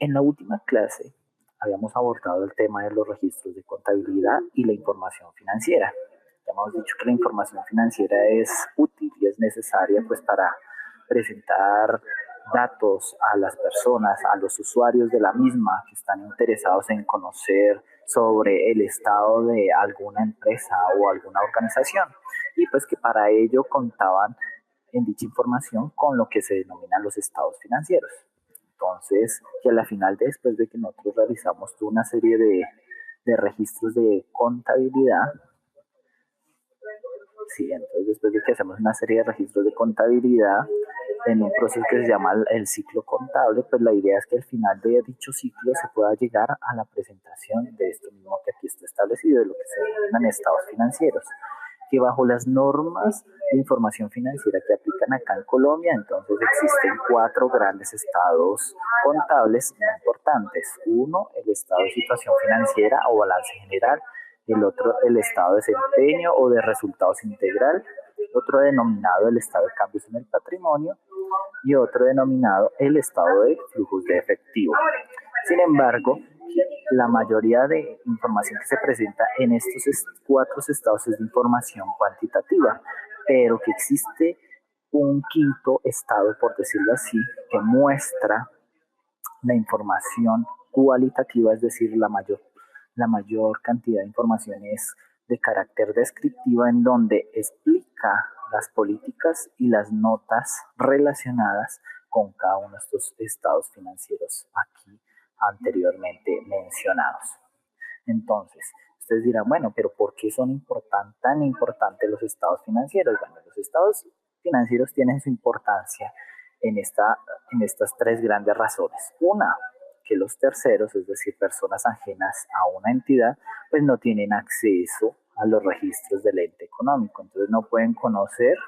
En la última clase habíamos abordado el tema de los registros de contabilidad y la información financiera. Ya hemos dicho que la información financiera es útil y es necesaria pues para presentar datos a las personas, a los usuarios de la misma que están interesados en conocer sobre el estado de alguna empresa o alguna organización y pues que para ello contaban en dicha información con lo que se denominan los estados financieros. Entonces, que a la final, después de que nosotros realizamos una serie de registros de contabilidad, sí, entonces después de que hacemos una serie de registros de contabilidad en un proceso que se llama el ciclo contable, pues la idea es que al final de dicho ciclo se pueda llegar a la presentación de esto mismo que aquí está establecido, de lo que se denominan estados financieros, que bajo las normas de información financiera que aplican acá en Colombia, entonces existen 4 grandes estados contables muy importantes. Uno, el estado de situación financiera o balance general. El otro, el estado de desempeño o de resultados integral. Otro denominado el estado de cambios en el patrimonio. Y otro denominado el estado de flujos de efectivo. Sin embargo, la mayoría de información que se presenta en estos 4 estados es de información cuantitativa, pero que existe un quinto estado, por decirlo así, que muestra la información cualitativa, es decir, la mayor cantidad de información es de carácter descriptiva, en donde explica las políticas y las notas relacionadas con cada uno de estos estados financieros aquí anteriormente mencionados. Entonces, ustedes dirán, bueno, pero ¿por qué son tan importantes los estados financieros? Bueno, los estados financieros tienen su importancia en estas 3 grandes razones. Una, que los terceros, es decir, personas ajenas a una entidad, pues no tienen acceso a los registros del ente económico, entonces no pueden conocer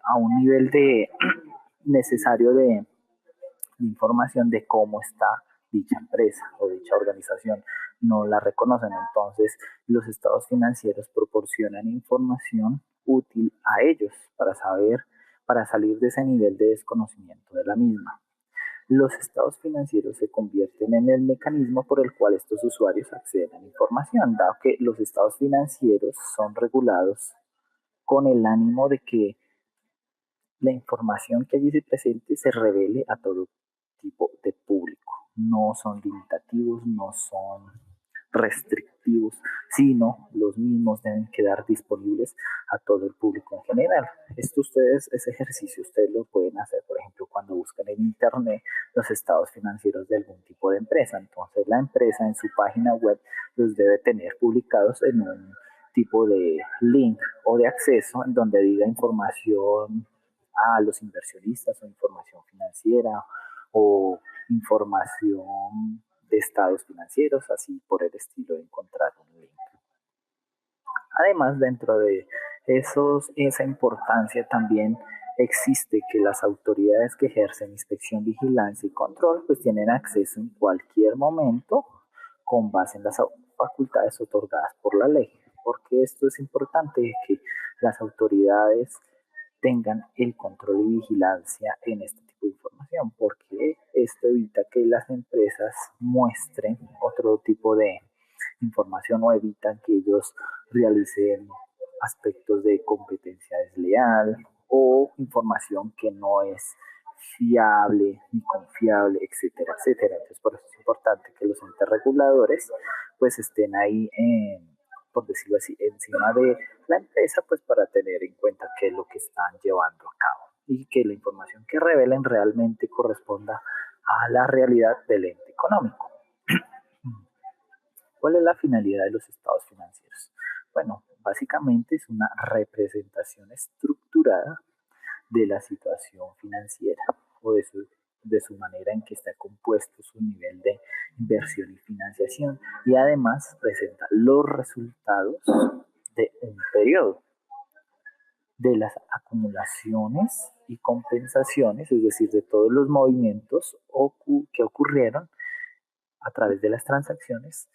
a un nivel necesario de información de cómo está dicha empresa o dicha organización, no la reconocen. Entonces, los estados financieros proporcionan información útil a ellos para salir de ese nivel de desconocimiento de la misma. Los estados financieros se convierten en el mecanismo por el cual estos usuarios acceden a la información, dado que los estados financieros son regulados con el ánimo de que la información que allí se presente se revele a todo tipo de público. No son limitativos, no son restrictivos, sino los mismos deben quedar disponibles a todo el público en general. Ese ejercicio ustedes lo pueden hacer, por ejemplo, cuando buscan en internet los estados financieros de algún tipo de empresa. Entonces la empresa en su página web los debe tener publicados en un tipo de link o de acceso en donde diga información a los inversionistas o información financiera o información de estados financieros, así por el estilo de encontrar un link. Además, dentro de esa importancia también existe que las autoridades que ejercen inspección, vigilancia y control pues tienen acceso en cualquier momento con base en las facultades otorgadas por la ley. Porque esto es importante, que las autoridades tengan el control y vigilancia en este tipo de información, porque esto evita que las empresas muestren otro tipo de información o evitan que ellos realicen aspectos de competencia desleal o información que no es fiable ni confiable, etcétera, etcétera. Entonces, por eso es importante que los entes reguladores pues estén ahí por decirlo así, encima de la empresa, pues para tener en cuenta qué es lo que están llevando a cabo y que la información que revelen realmente corresponda a la realidad del ente económico. ¿Cuál es la finalidad de los estados financieros? Bueno, básicamente es una representación estructurada de la situación financiera o de su manera en que está compuesto su nivel de inversión y financiación, y además presenta los resultados de un periodo, de las acumulaciones y compensaciones, es decir, de todos los movimientos que ocurrieron a través de las transacciones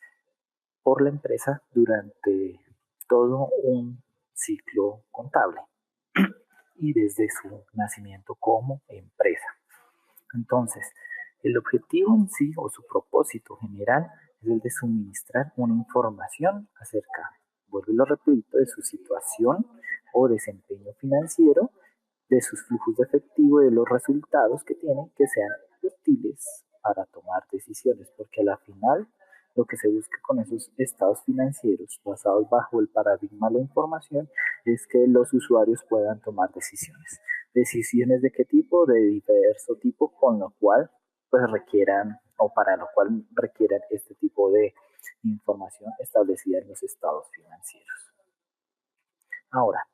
por la empresa durante todo un ciclo contable y desde su nacimiento como empresa. Entonces, el objetivo en sí o su propósito general es el de suministrar una información acerca, vuelvo y lo repito, de su situación o desempeño financiero, de sus flujos de efectivo y de los resultados que tienen que sean útiles para tomar decisiones, porque a la final lo que se busca con esos estados financieros basados bajo el paradigma de la información es que los usuarios puedan tomar decisiones. ¿Decisiones de qué tipo? De diverso tipo, con lo cual pues requieran o para lo cual requieran este tipo de información establecida en los estados financieros. Ahora,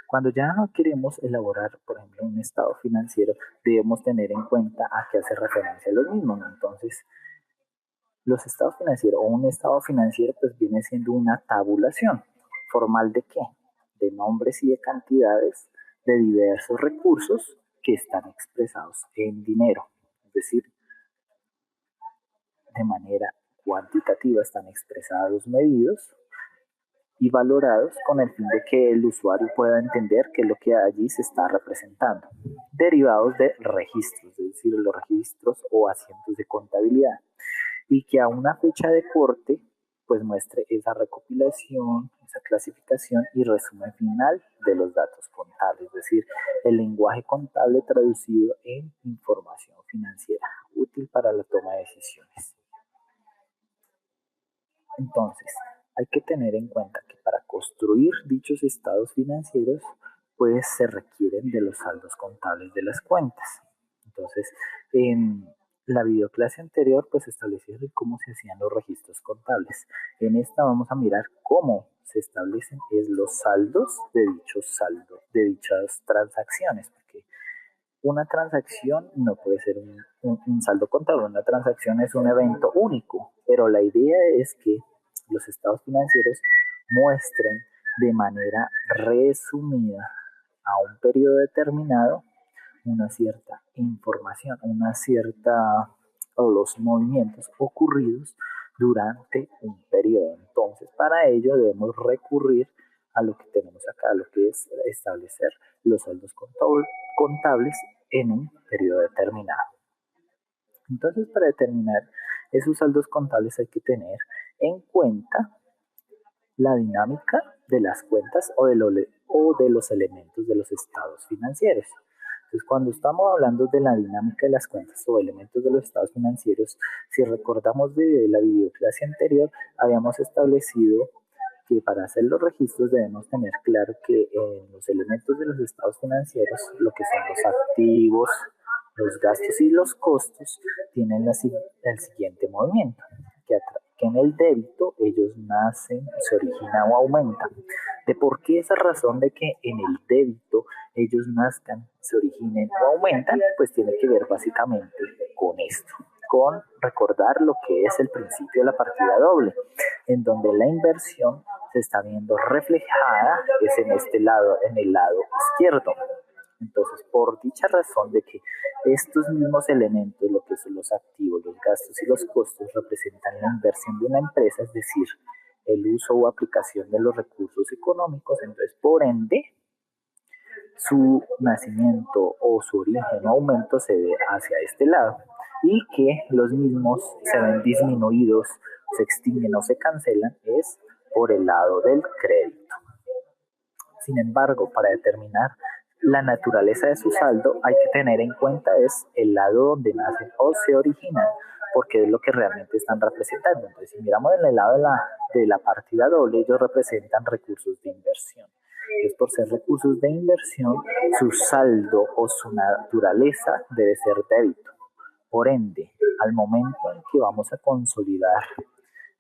cuando ya queremos elaborar, por ejemplo, un estado financiero, debemos tener en cuenta a qué hace referencia los mismos. Entonces, los estados financieros o un estado financiero pues viene siendo una tabulación formal de qué? De nombres y de cantidades de diversos recursos que están expresados en dinero. Es decir, de manera cuantitativa están expresados, medidos y valorados con el fin de que el usuario pueda entender qué es lo que allí se está representando. Derivados de registros, es decir, los registros o asientos de contabilidad. Y que a una fecha de corte pues muestre esa recopilación, esa clasificación y resumen final de los datos contables, es decir, el lenguaje contable traducido en información financiera útil para la toma de decisiones. Entonces, hay que tener en cuenta que para construir dichos estados financieros, pues se requieren de los saldos contables de las cuentas. Entonces, en la videoclase anterior, pues establecieron cómo se hacían los registros contables. En esta vamos a mirar cómo se establecen los saldos de dichas transacciones, porque una transacción no puede ser un saldo contable, una transacción es un evento único, pero la idea es que los estados financieros muestren de manera resumida a un periodo determinado una cierta información, una cierta o los movimientos ocurridos durante un periodo. Entonces, para ello debemos recurrir a lo que tenemos acá, a lo que es establecer los saldos contables en un periodo determinado. Entonces, para determinar esos saldos contables hay que tener en cuenta la dinámica de las cuentas o de los elementos de los estados financieros. Entonces, cuando estamos hablando de la dinámica de las cuentas o elementos de los estados financieros, si recordamos de la videoclase anterior, habíamos establecido que para hacer los registros debemos tener claro que en los elementos de los estados financieros, lo que son los activos, los gastos y los costos, tienen el siguiente movimiento, que en el débito ellos nacen, se originan o aumentan. ¿De por qué esa razón de que en el débito ellos nazcan, se originen o aumentan? Pues tiene que ver básicamente con esto, con recordar lo que es el principio de la partida doble, en donde la inversión se está viendo reflejada es en este lado, en el lado izquierdo. Entonces, por dicha razón de que estos mismos elementos, lo que son los activos, los gastos y los costos, representan la inversión de una empresa, es decir, el uso o aplicación de los recursos económicos, entonces, por ende, su nacimiento o su origen o aumento se ve hacia este lado y que los mismos se ven disminuidos, se extinguen o se cancelan es por el lado del crédito. Sin embargo, para determinar la naturaleza de su saldo hay que tener en cuenta es el lado donde nacen o se originan, porque es lo que realmente están representando. Entonces, si miramos en el lado de la partida doble, ellos representan recursos de inversión. Entonces, por ser recursos de inversión, su saldo o su naturaleza debe ser débito. Por ende, al momento en que vamos a consolidar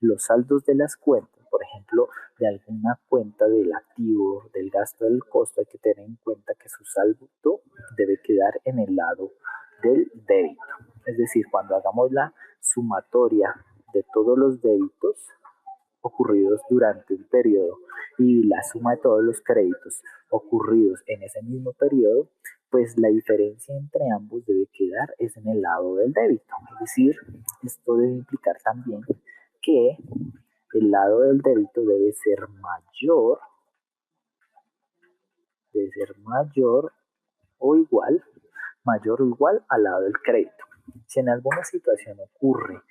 los saldos de las cuentas, por ejemplo, de alguna cuenta del activo, del gasto, del costo, hay que tener en cuenta que su saldo debe quedar en el lado del débito. Es decir, cuando hagamos la sumatoria de todos los débitos ocurridos durante un periodo y la suma de todos los créditos ocurridos en ese mismo periodo, pues la diferencia entre ambos debe quedar es en el lado del débito. Es decir, esto debe implicar también que el lado del débito debe ser mayor o igual, al lado del crédito. Si en alguna situación ocurre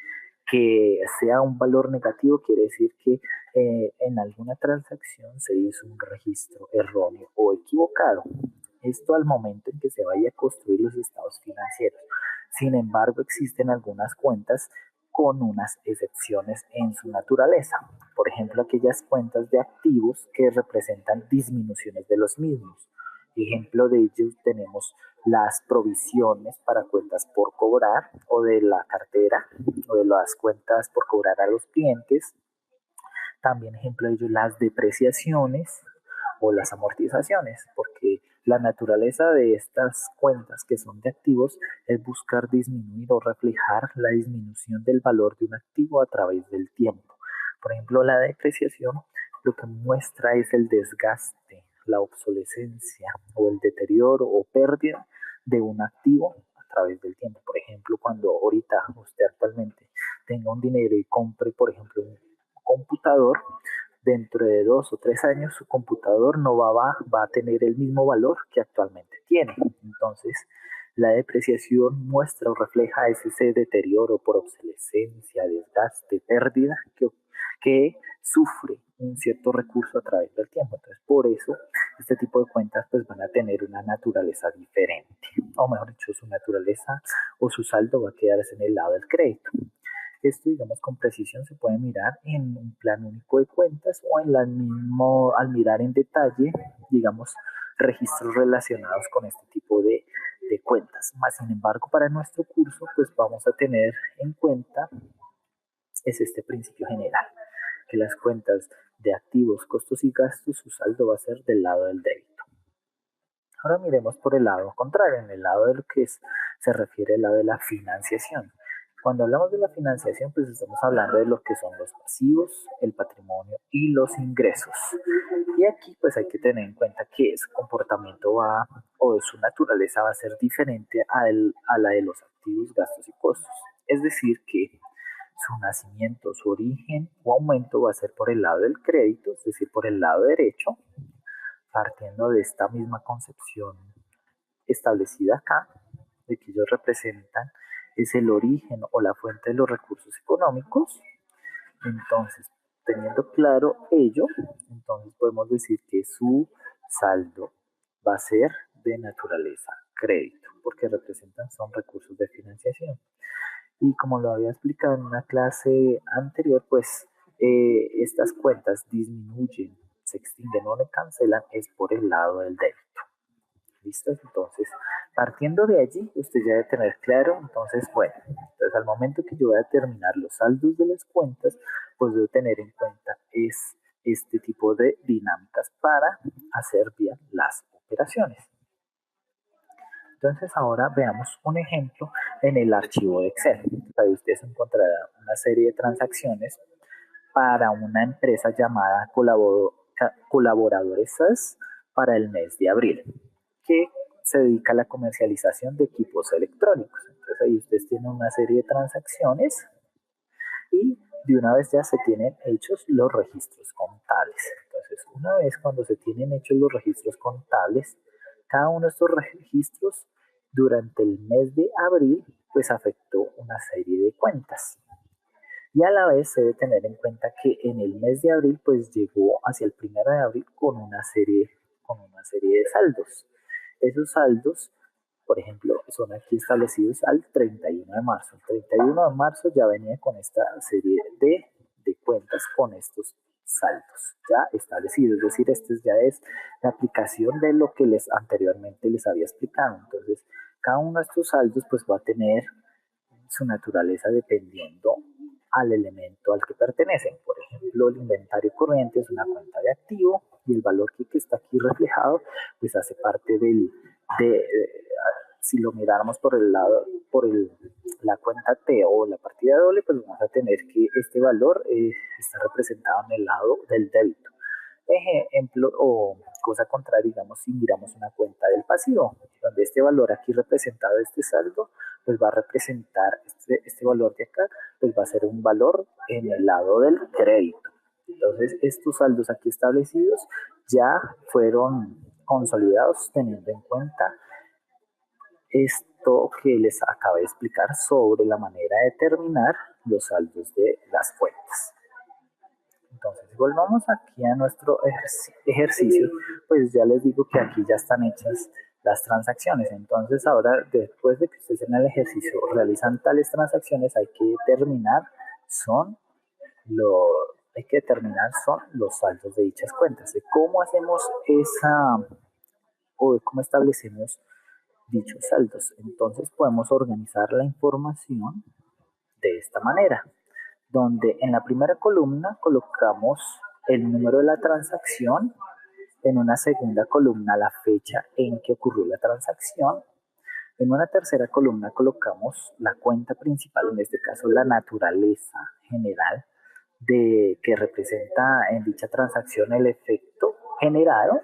que sea un valor negativo, quiere decir que en alguna transacción se hizo un registro erróneo o equivocado. Esto al momento en que se vaya a construir los estados financieros. Sin embargo, existen algunas cuentas con unas excepciones en su naturaleza. Por ejemplo, aquellas cuentas de activos que representan disminuciones de los mismos. Ejemplo de ellos tenemos las provisiones para cuentas por cobrar o de la cartera o de las cuentas por cobrar a los clientes. También ejemplo de ello las depreciaciones o las amortizaciones, porque la naturaleza de estas cuentas que son de activos es buscar disminuir o reflejar la disminución del valor de un activo a través del tiempo. Por ejemplo, la depreciación lo que muestra es el desgaste, la obsolescencia o el deterioro o pérdida de un activo a través del tiempo. Por ejemplo, cuando ahorita usted actualmente tenga un dinero y compre, por ejemplo, un computador, dentro de 2 o 3 años su computador no va a tener el mismo valor que actualmente tiene. Entonces, la depreciación muestra o refleja ese deterioro por obsolescencia, desgaste, pérdida que sufre un cierto recurso a través del tiempo. Entonces, por eso, este tipo de cuentas pues van a tener una naturaleza diferente, o mejor dicho, su naturaleza o su saldo va a quedarse en el lado del crédito. Esto, digamos, con precisión se puede mirar en un plan único de cuentas o en la mismo, al mirar en detalle, digamos, registros relacionados con este tipo de cuentas. Más sin embargo, para nuestro curso, pues vamos a tener en cuenta es este principio general, que las cuentas de activos, costos y gastos, su saldo va a ser del lado del débito. Ahora miremos por el lado contrario, en el lado de lo que se refiere al lado de la financiación. Cuando hablamos de la financiación, pues estamos hablando de lo que son los pasivos, el patrimonio y los ingresos. Y aquí pues hay que tener en cuenta que su comportamiento o su naturaleza va a ser diferente a la de los activos, gastos y costos. Es decir, que su nacimiento, su origen o aumento va a ser por el lado del crédito, es decir, por el lado derecho, partiendo de esta misma concepción establecida acá, de que ellos representan es el origen o la fuente de los recursos económicos. Entonces, teniendo claro ello, entonces podemos decir que su saldo va a ser de naturaleza crédito, porque representan son recursos de financiación. Y como lo había explicado en una clase anterior, pues estas cuentas disminuyen, se extinguen o le cancelan es por el lado del débito. ¿Listo? Entonces, partiendo de allí, usted ya debe tener claro, entonces, bueno, entonces al momento que yo voy a determinar los saldos de las cuentas, pues debo tener en cuenta este tipo de dinámicas para hacer bien las operaciones. Entonces ahora veamos un ejemplo en el archivo de Excel. Ahí usted se encontrará una serie de transacciones para una empresa llamada Colaboradores SAS para el mes de abril, que se dedica a la comercialización de equipos electrónicos. Entonces ahí ustedes tienen una serie de transacciones y de una vez ya se tienen hechos los registros contables. Entonces, una vez cuando se tienen hechos los registros contables, cada uno de estos registros durante el mes de abril pues afectó una serie de cuentas. Y a la vez se debe tener en cuenta que en el mes de abril pues llegó hacia el 1 de abril con una serie de saldos. Esos saldos, por ejemplo, son aquí establecidos al 31 de marzo. El 31 de marzo ya venía con esta serie de cuentas con estos saldos ya establecidos. Es decir, esto ya es la aplicación de lo que anteriormente les había explicado. Entonces, cada uno de estos saldos pues va a tener su naturaleza dependiendo al elemento al que pertenecen. Por ejemplo, el inventario corriente es una cuenta de activo y el valor que está aquí reflejado pues hace parte si lo miráramos por el lado, la cuenta T o la partida doble, pues vamos a tener que este valor está representado en el lado del débito. Ejemplo o cosa contraria, digamos, si miramos una cuenta del pasivo, donde este valor aquí representado, este saldo, pues va a representar este valor de acá, pues va a ser un valor en el lado del crédito. Entonces, estos saldos aquí establecidos ya fueron consolidados teniendo en cuenta esto que les acabé de explicar sobre la manera de determinar los saldos de las cuentas. Entonces, volvamos aquí a nuestro ejercicio, pues ya les digo que aquí ya están hechas las transacciones. Entonces, ahora, después de que ustedes en el ejercicio realizan tales transacciones, lo, hay que determinar son los saldos de dichas cuentas. ¿De cómo hacemos esa o de cómo establecemos dichos saldos? Entonces, podemos organizar la información de esta manera, donde en la primera columna colocamos el número de la transacción, en una segunda columna la fecha en que ocurrió la transacción, en una tercera columna colocamos la cuenta principal, en este caso la naturaleza general de que representa en dicha transacción el efecto generado,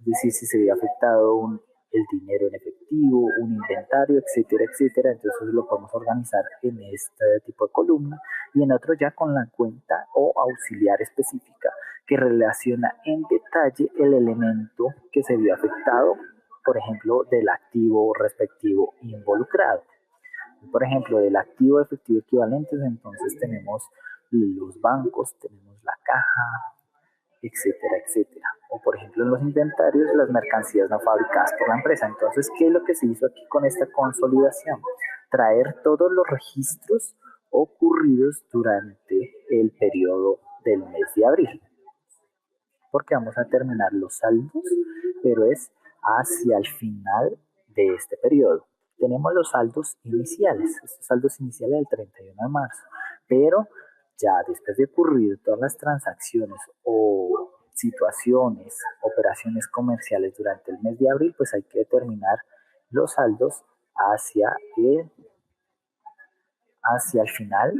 es decir, si se había afectado el dinero en efectivo, un inventario, etcétera, etcétera. Entonces lo podemos organizar en este tipo de columna y en otro ya con la cuenta o auxiliar específica que relaciona en detalle el elemento que se vio afectado, por ejemplo, del activo respectivo involucrado. Por ejemplo, del activo efectivo equivalentes, entonces tenemos los bancos, tenemos la caja, etcétera, etcétera. O por ejemplo en los inventarios, las mercancías no fabricadas por la empresa. Entonces, ¿qué es lo que se hizo aquí con esta consolidación? Traer todos los registros ocurridos durante el periodo del mes de abril. Porque vamos a terminar los saldos, pero es hacia el final de este periodo. Tenemos los saldos iniciales, estos saldos iniciales del 31 de marzo, pero ya después de ocurrir todas las transacciones o situaciones, operaciones comerciales durante el mes de abril, pues hay que determinar los saldos hacia el final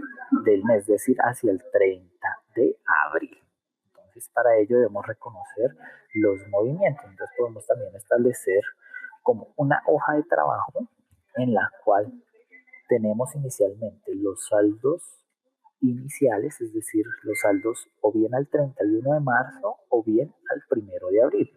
del mes, es decir, hacia el 30 de abril. Entonces, para ello debemos reconocer los movimientos. Entonces, podemos también establecer como una hoja de trabajo en la cual tenemos inicialmente los saldos iniciales, es decir, los saldos o bien al 31 de marzo o bien al 1 de abril.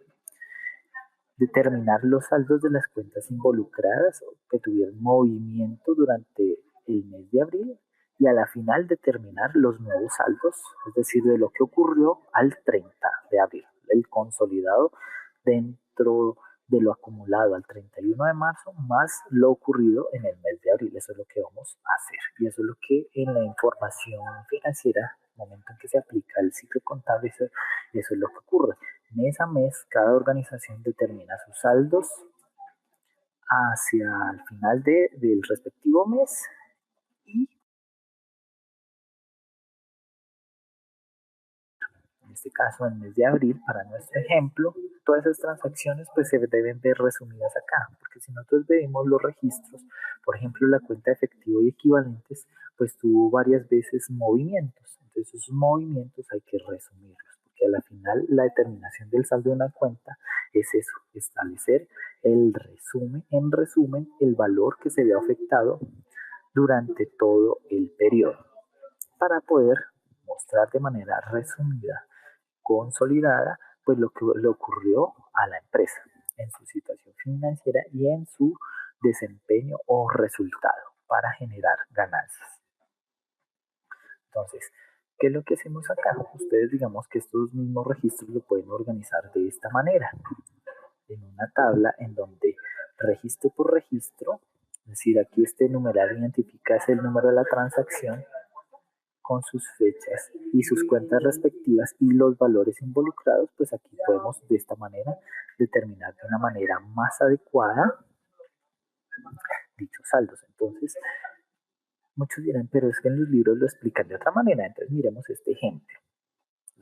Determinar los saldos de las cuentas involucradas que tuvieron movimiento durante el mes de abril y a la final determinar los nuevos saldos, es decir, de lo que ocurrió al 30 de abril, el consolidado dentro de lo acumulado al 31 de marzo más lo ocurrido en el mes de abril. Eso es lo que vamos a hacer y eso es lo que en la información financiera, momento en que se aplica el ciclo contable, eso es lo que ocurre. Mes a mes, cada organización determina sus saldos hacia el final del respectivo mes y en este caso en el mes de abril, para nuestro ejemplo, todas esas transacciones pues se deben ver resumidas acá, porque si nosotros vemos los registros, por ejemplo la cuenta de efectivo y equivalentes, pues tuvo varias veces movimientos, entonces esos movimientos hay que resumirlos, porque a la final la determinación del saldo de una cuenta es eso, establecer en resumen, el valor que se ve afectado durante todo el periodo, para poder mostrar de manera resumida, consolidada, pues lo que le ocurrió a la empresa en su situación financiera y en su desempeño o resultado para generar ganancias. Entonces, ¿qué es lo que hacemos acá? Ustedes digamos que estos mismos registros lo pueden organizar de esta manera, en una tabla en donde registro por registro, es decir, aquí este numeral identifica es el número de la transacción, con sus fechas y sus cuentas respectivas y los valores involucrados, pues aquí podemos de esta manera determinar de una manera más adecuada dichos saldos. Entonces, muchos dirán, pero es que en los libros lo explican de otra manera. Entonces, miremos este ejemplo.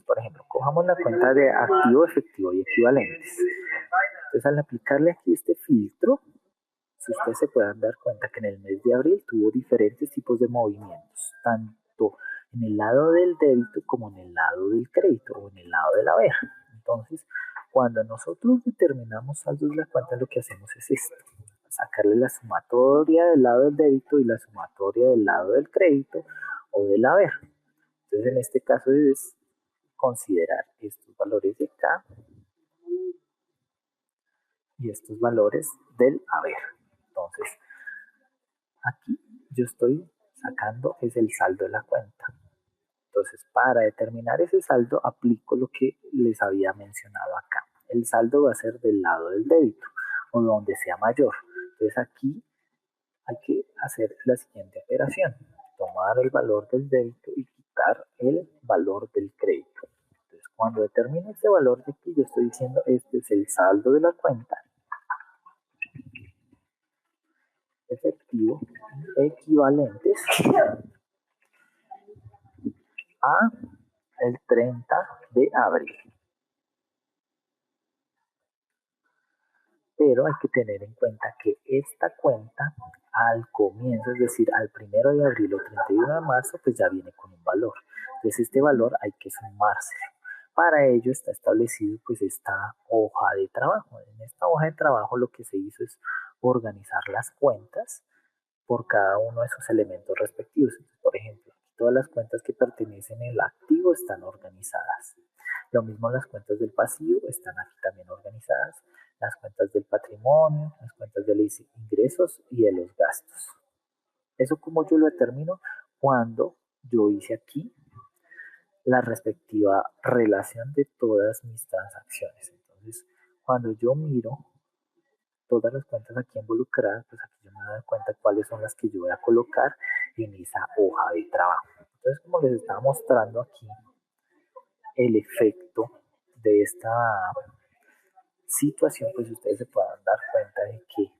Por ejemplo, cojamos la cuenta de activo, efectivo y equivalentes. Entonces, al aplicarle aquí este filtro, si ustedes se puedan dar cuenta que en el mes de abril tuvo diferentes tipos de movimientos, tanto en el lado del débito como en el lado del crédito o en el lado del haber. Entonces, cuando nosotros determinamos saldos de la cuenta, lo que hacemos es esto, sacarle la sumatoria del lado del débito y la sumatoria del lado del crédito o del haber. Entonces, en este caso es considerar estos valores de K y estos valores del haber. Entonces, aquí yo estoy sacando es el saldo de la cuenta. Entonces, para determinar ese saldo, aplico lo que les había mencionado acá. El saldo va a ser del lado del débito o donde sea mayor. Entonces, aquí hay que hacer la siguiente operación. Tomar el valor del débito y quitar el valor del crédito. Entonces, cuando determino este valor de aquí, yo estoy diciendo este es el saldo de la cuenta efectivo equivalentes a el 30 de abril. Pero hay que tener en cuenta que esta cuenta al comienzo, es decir, al 1 de abril o 31 de marzo, pues ya viene con un valor. Entonces este valor hay que sumárselo. Para ello está establecido pues esta hoja de trabajo. En esta hoja de trabajo lo que se hizo es organizar las cuentas por cada uno de sus elementos respectivos. Entonces, por ejemplo, todas las cuentas que pertenecen al activo están organizadas. Lo mismo las cuentas del pasivo están aquí también organizadas. Las cuentas del patrimonio, las cuentas de los ingresos y de los gastos. Eso como yo lo determino cuando yo hice aquí la respectiva relación de todas mis transacciones. Entonces, cuando yo miro todas las cuentas aquí involucradas, pues aquí yo me doy cuenta cuáles son las que yo voy a colocar en esa hoja de trabajo. Entonces, como les estaba mostrando aquí, el efecto de esta situación, pues ustedes se puedan dar cuenta de que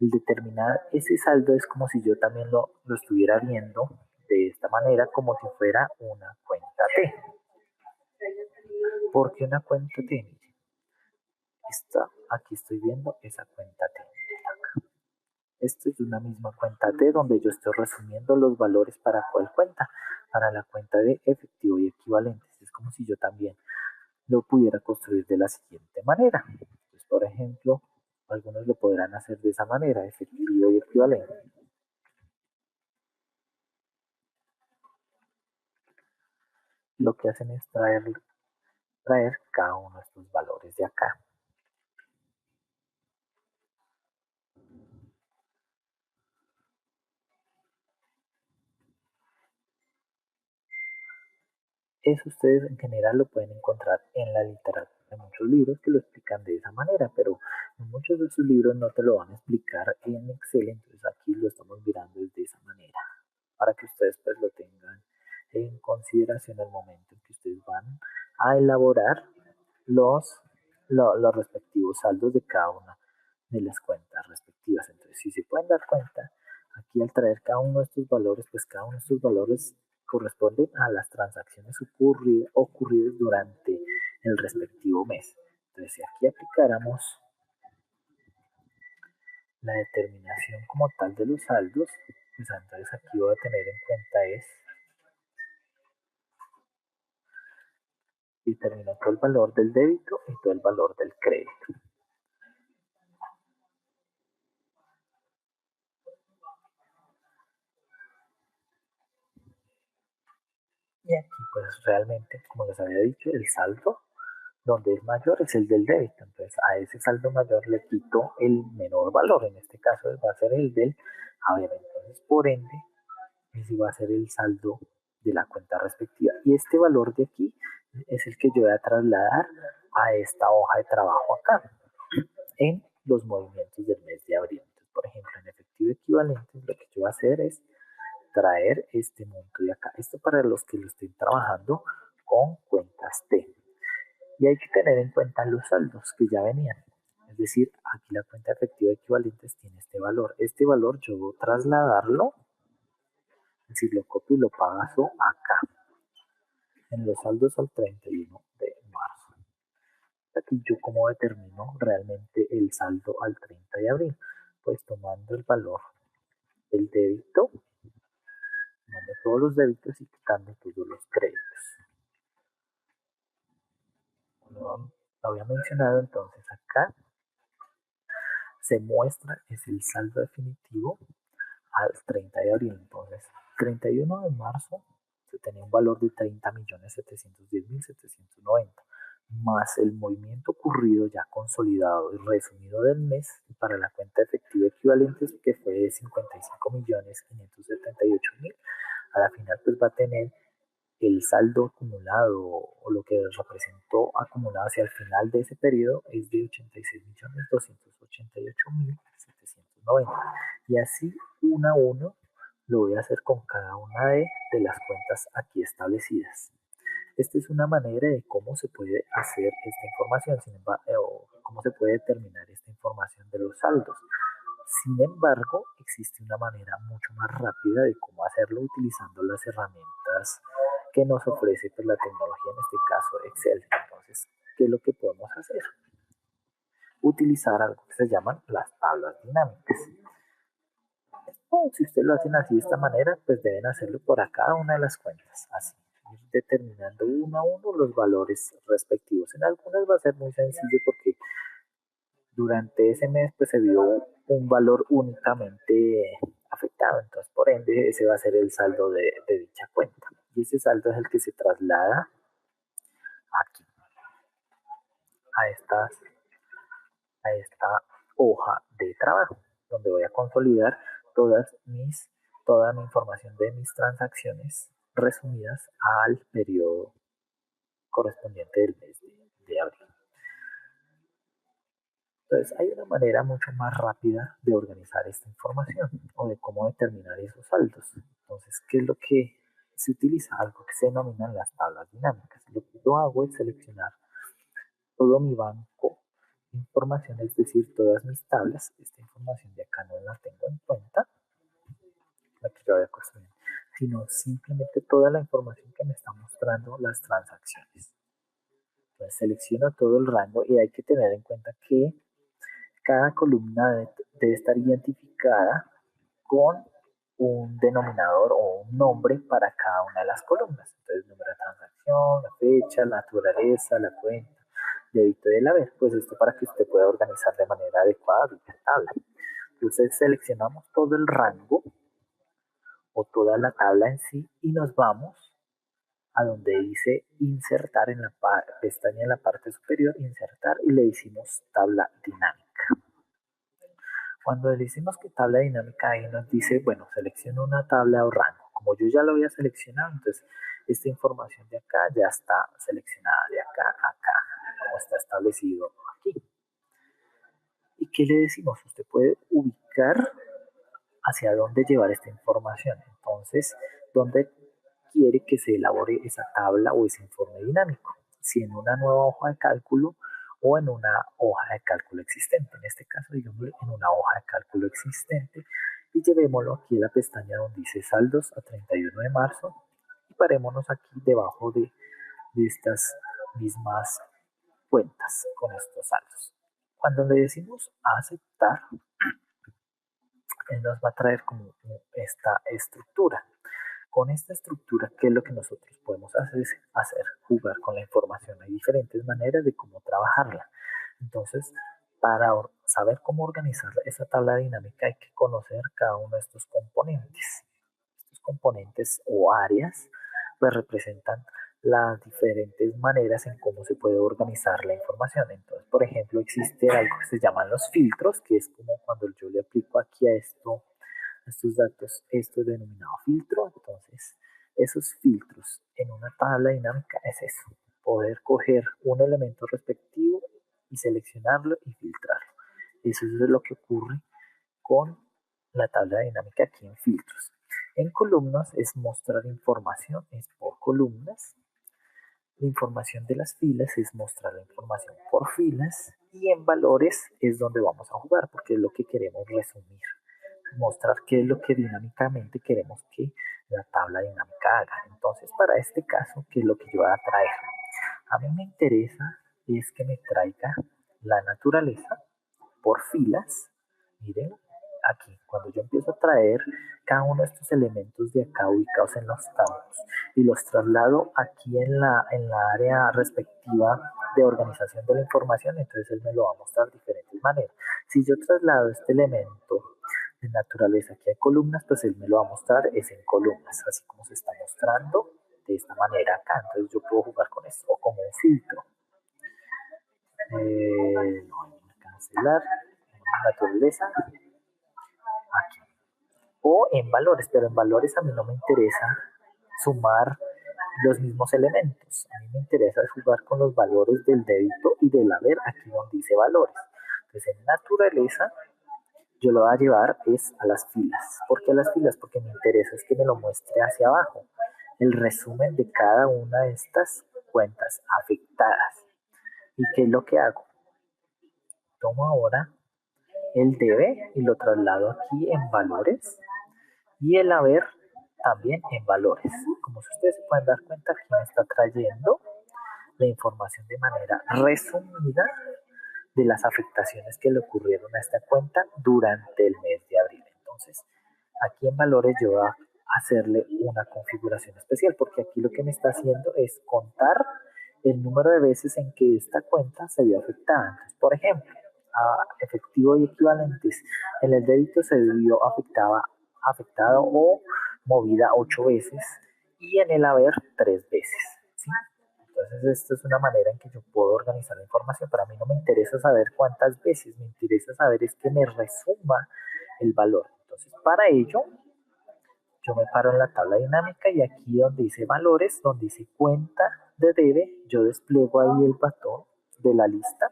el determinar ese saldo es como si yo también lo estuviera viendo de esta manera, como si fuera una cuenta T. ¿Por qué una cuenta T? Aquí estoy viendo esa cuenta T. Esto es una misma cuenta T donde yo estoy resumiendo los valores para cuál cuenta, para la cuenta de efectivo y equivalentes. Es como si yo también lo pudiera construir de la siguiente manera. Pues, por ejemplo, algunos lo podrán hacer de esa manera, efectivo y equivalente. Lo que hacen es traer cada uno de estos valores de acá. Eso ustedes en general lo pueden encontrar en la literatura de muchos libros que lo explican de esa manera, pero en muchos de sus libros no te lo van a explicar en Excel, entonces aquí lo estamos mirando de esa manera, para que ustedes pues lo tengan en consideración al momento en que ustedes van a elaborar los respectivos saldos de cada una de las cuentas respectivas. Entonces, si se pueden dar cuenta, aquí al traer cada uno de estos valores, pues cada uno de estos valores corresponden a las transacciones ocurridas durante el respectivo mes. Entonces, si aquí aplicáramos la determinación como tal de los saldos, pues entonces aquí voy a tener en cuenta es determinó todo el valor del débito y todo el valor del crédito. Y aquí pues realmente, como les había dicho, el saldo donde es mayor es el del débito. Entonces a ese saldo mayor le quito el menor valor. En este caso va a ser el del haber. Entonces por ende, ese va a ser el saldo de la cuenta respectiva. Y este valor de aquí es el que yo voy a trasladar a esta hoja de trabajo acá en los movimientos del mes de abril. Entonces, por ejemplo, en efectivo equivalente, lo que yo voy a hacer es traer este monto de acá. Esto para los que lo estén trabajando con cuentas T. Y hay que tener en cuenta los saldos que ya venían. Es decir, aquí la cuenta efectiva equivalentes tiene este valor. Este valor yo voy a trasladarlo, es decir, lo copio y lo paso acá, en los saldos al 31 de marzo. Aquí yo como determino realmente el saldo al 30 de abril. Pues tomando el valor del débito, tomando todos los débitos y quitando todos los créditos. Como lo había mencionado, entonces acá se muestra es el saldo definitivo al 30 de abril. Entonces, 31 de marzo se tenía un valor de 30.710.790, más el movimiento ocurrido ya consolidado y resumido del mes para la cuenta efectiva equivalente, que fue de 55.578.000. A la final pues va a tener el saldo acumulado o lo que representó acumulado hacia el final de ese periodo es de 86.288.790. Y así uno a uno lo voy a hacer con cada una de las cuentas aquí establecidas. Esta es una manera de cómo se puede hacer esta información, sin embargo, o cómo se puede determinar esta información de los saldos. Sin embargo, existe una manera mucho más rápida de cómo hacerlo utilizando las herramientas que nos ofrece pues, la tecnología, en este caso Excel. Entonces, ¿qué es lo que podemos hacer? Utilizar algo que se llaman las tablas dinámicas. Si ustedes lo hacen así de esta manera, pues deben hacerlo por cada una de las cuentas, así, ir determinando uno a uno los valores respectivos. En algunas va a ser muy sencillo porque durante ese mes pues se vio un valor únicamente afectado, entonces por ende ese va a ser el saldo de dicha cuenta. Y ese saldo es el que se traslada aquí, a esta hoja de trabajo, donde voy a consolidar toda mi información de mis transacciones resumidas al periodo correspondiente del mes de abril. Entonces, hay una manera mucho más rápida de organizar esta información o de cómo determinar esos saldos. Entonces, ¿qué es lo que se utiliza? Algo que se denominan las tablas dinámicas. Lo que yo hago es seleccionar todo mi banco de información, es decir, todas mis tablas. Esta información de acá no la tengo en cuenta, la que yo voy a construir, sino simplemente toda la información que me está mostrando las transacciones. Entonces, selecciono todo el rango y hay que tener en cuenta que cada columna debe estar identificada con un denominador o un nombre para cada una de las columnas. Entonces, número de transacción, la fecha, la naturaleza, la cuenta, débito del haber. Pues esto para que usted pueda organizar de manera adecuada dicha tabla. Entonces, seleccionamos todo el rango o toda la tabla en sí y nos vamos a donde dice insertar en la pestaña en la parte superior, insertar, y le decimos tabla dinámica. Cuando le decimos que tabla dinámica, ahí nos dice, bueno, selecciona una tabla o rango. Como yo ya lo había seleccionado, entonces esta información de acá ya está seleccionada de acá a acá, como está establecido aquí. ¿Y qué le decimos? Usted puede ubicar hacia dónde llevar esta información. Entonces, ¿dónde quiere que se elabore esa tabla o ese informe dinámico? Si en una nueva hoja de cálculo o en una hoja de cálculo existente. En este caso, digamos, en una hoja de cálculo existente, y llevémoslo aquí a la pestaña donde dice saldos a 31 de marzo y parémonos aquí debajo de estas mismas cuentas con estos saldos. Cuando le decimos aceptar, él nos va a traer como esta estructura. Con esta estructura, ¿qué es lo que nosotros podemos hacer? Jugar con la información. Hay diferentes maneras de cómo trabajarla. Entonces, para saber cómo organizar esa tabla dinámica hay que conocer cada uno de estos componentes. Estos componentes o áreas pues representan las diferentes maneras en cómo se puede organizar la información. Entonces, por ejemplo, existe algo que se llaman los filtros, que es como cuando yo le aplico aquí a estos datos, esto es denominado filtro. Entonces, esos filtros en una tabla dinámica es eso, poder coger un elemento respectivo y seleccionarlo y filtrarlo. Eso es lo que ocurre con la tabla dinámica aquí en filtros. En columnas es mostrar información, es por columnas. La información de las filas es mostrar la información por filas, y en valores es donde vamos a jugar porque es lo que queremos resumir, mostrar qué es lo que dinámicamente queremos que la tabla dinámica haga. Entonces, para este caso, ¿qué es lo que yo voy a traer? A mí me interesa es que me traiga la naturaleza por filas. Miren, aquí, cuando yo empiezo a traer cada uno de estos elementos de acá ubicados en los campos y los traslado aquí en la área respectiva de organización de la información, entonces él me lo va a mostrar de diferentes maneras. Si yo traslado este elemento de naturaleza aquí hay columnas, pues él me lo va a mostrar es en columnas, así como se está mostrando de esta manera acá. Entonces yo puedo jugar con esto, o como un filtro. No, cancelar, naturaleza, aquí. O en valores, pero en valores a mí no me interesa sumar los mismos elementos. A mí me interesa jugar con los valores del débito y del haber, aquí donde dice valores. Entonces en naturaleza yo lo voy a llevar es a las filas. ¿Por qué a las filas? Porque me interesa es que me lo muestre hacia abajo. El resumen de cada una de estas cuentas afectadas. ¿Y qué es lo que hago? Tomo ahora el debe y lo traslado aquí en valores y el haber también en valores. Como si ustedes se pueden dar cuenta, aquí me está trayendo la información de manera resumida de las afectaciones que le ocurrieron a esta cuenta durante el mes de abril. Entonces, aquí en valores yo voy a hacerle una configuración especial porque aquí lo que me está haciendo es contar el número de veces en que esta cuenta se vio afectada. Entonces, por ejemplo, a efectivo y equivalentes, en el débito se vio afectado o movida 8 veces y en el haber 3 veces. ¿Sí? Entonces, esto es una manera en que yo puedo organizar la información. Para mí no me interesa saber cuántas veces, me interesa saber es que me resuma el valor. Entonces, para ello, yo me paro en la tabla dinámica y aquí donde dice valores, donde dice cuenta de debe, yo despliego ahí el botón de la lista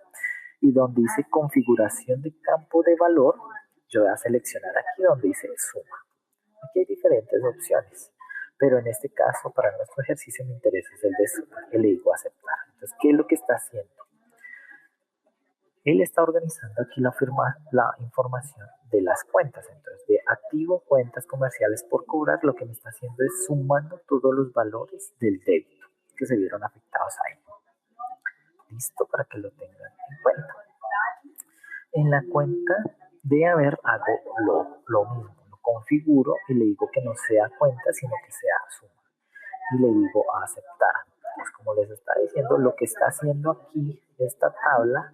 y donde dice configuración de campo de valor, yo voy a seleccionar aquí donde dice suma. Aquí hay diferentes opciones, pero en este caso para nuestro ejercicio me interesa es el de suma, y le digo aceptar. Entonces, ¿qué es lo que está haciendo? Él está organizando aquí la información de las cuentas. Entonces, de activo, cuentas comerciales por cobrar, lo que me está haciendo es sumando todos los valores del débito que se vieron afectados ahí. Listo, para que lo tengan en cuenta. En la cuenta de haber hago lo mismo. Lo configuro y le digo que no sea cuenta, sino que sea suma. Y le digo a aceptar. Pues como les está diciendo, lo que está haciendo aquí esta tabla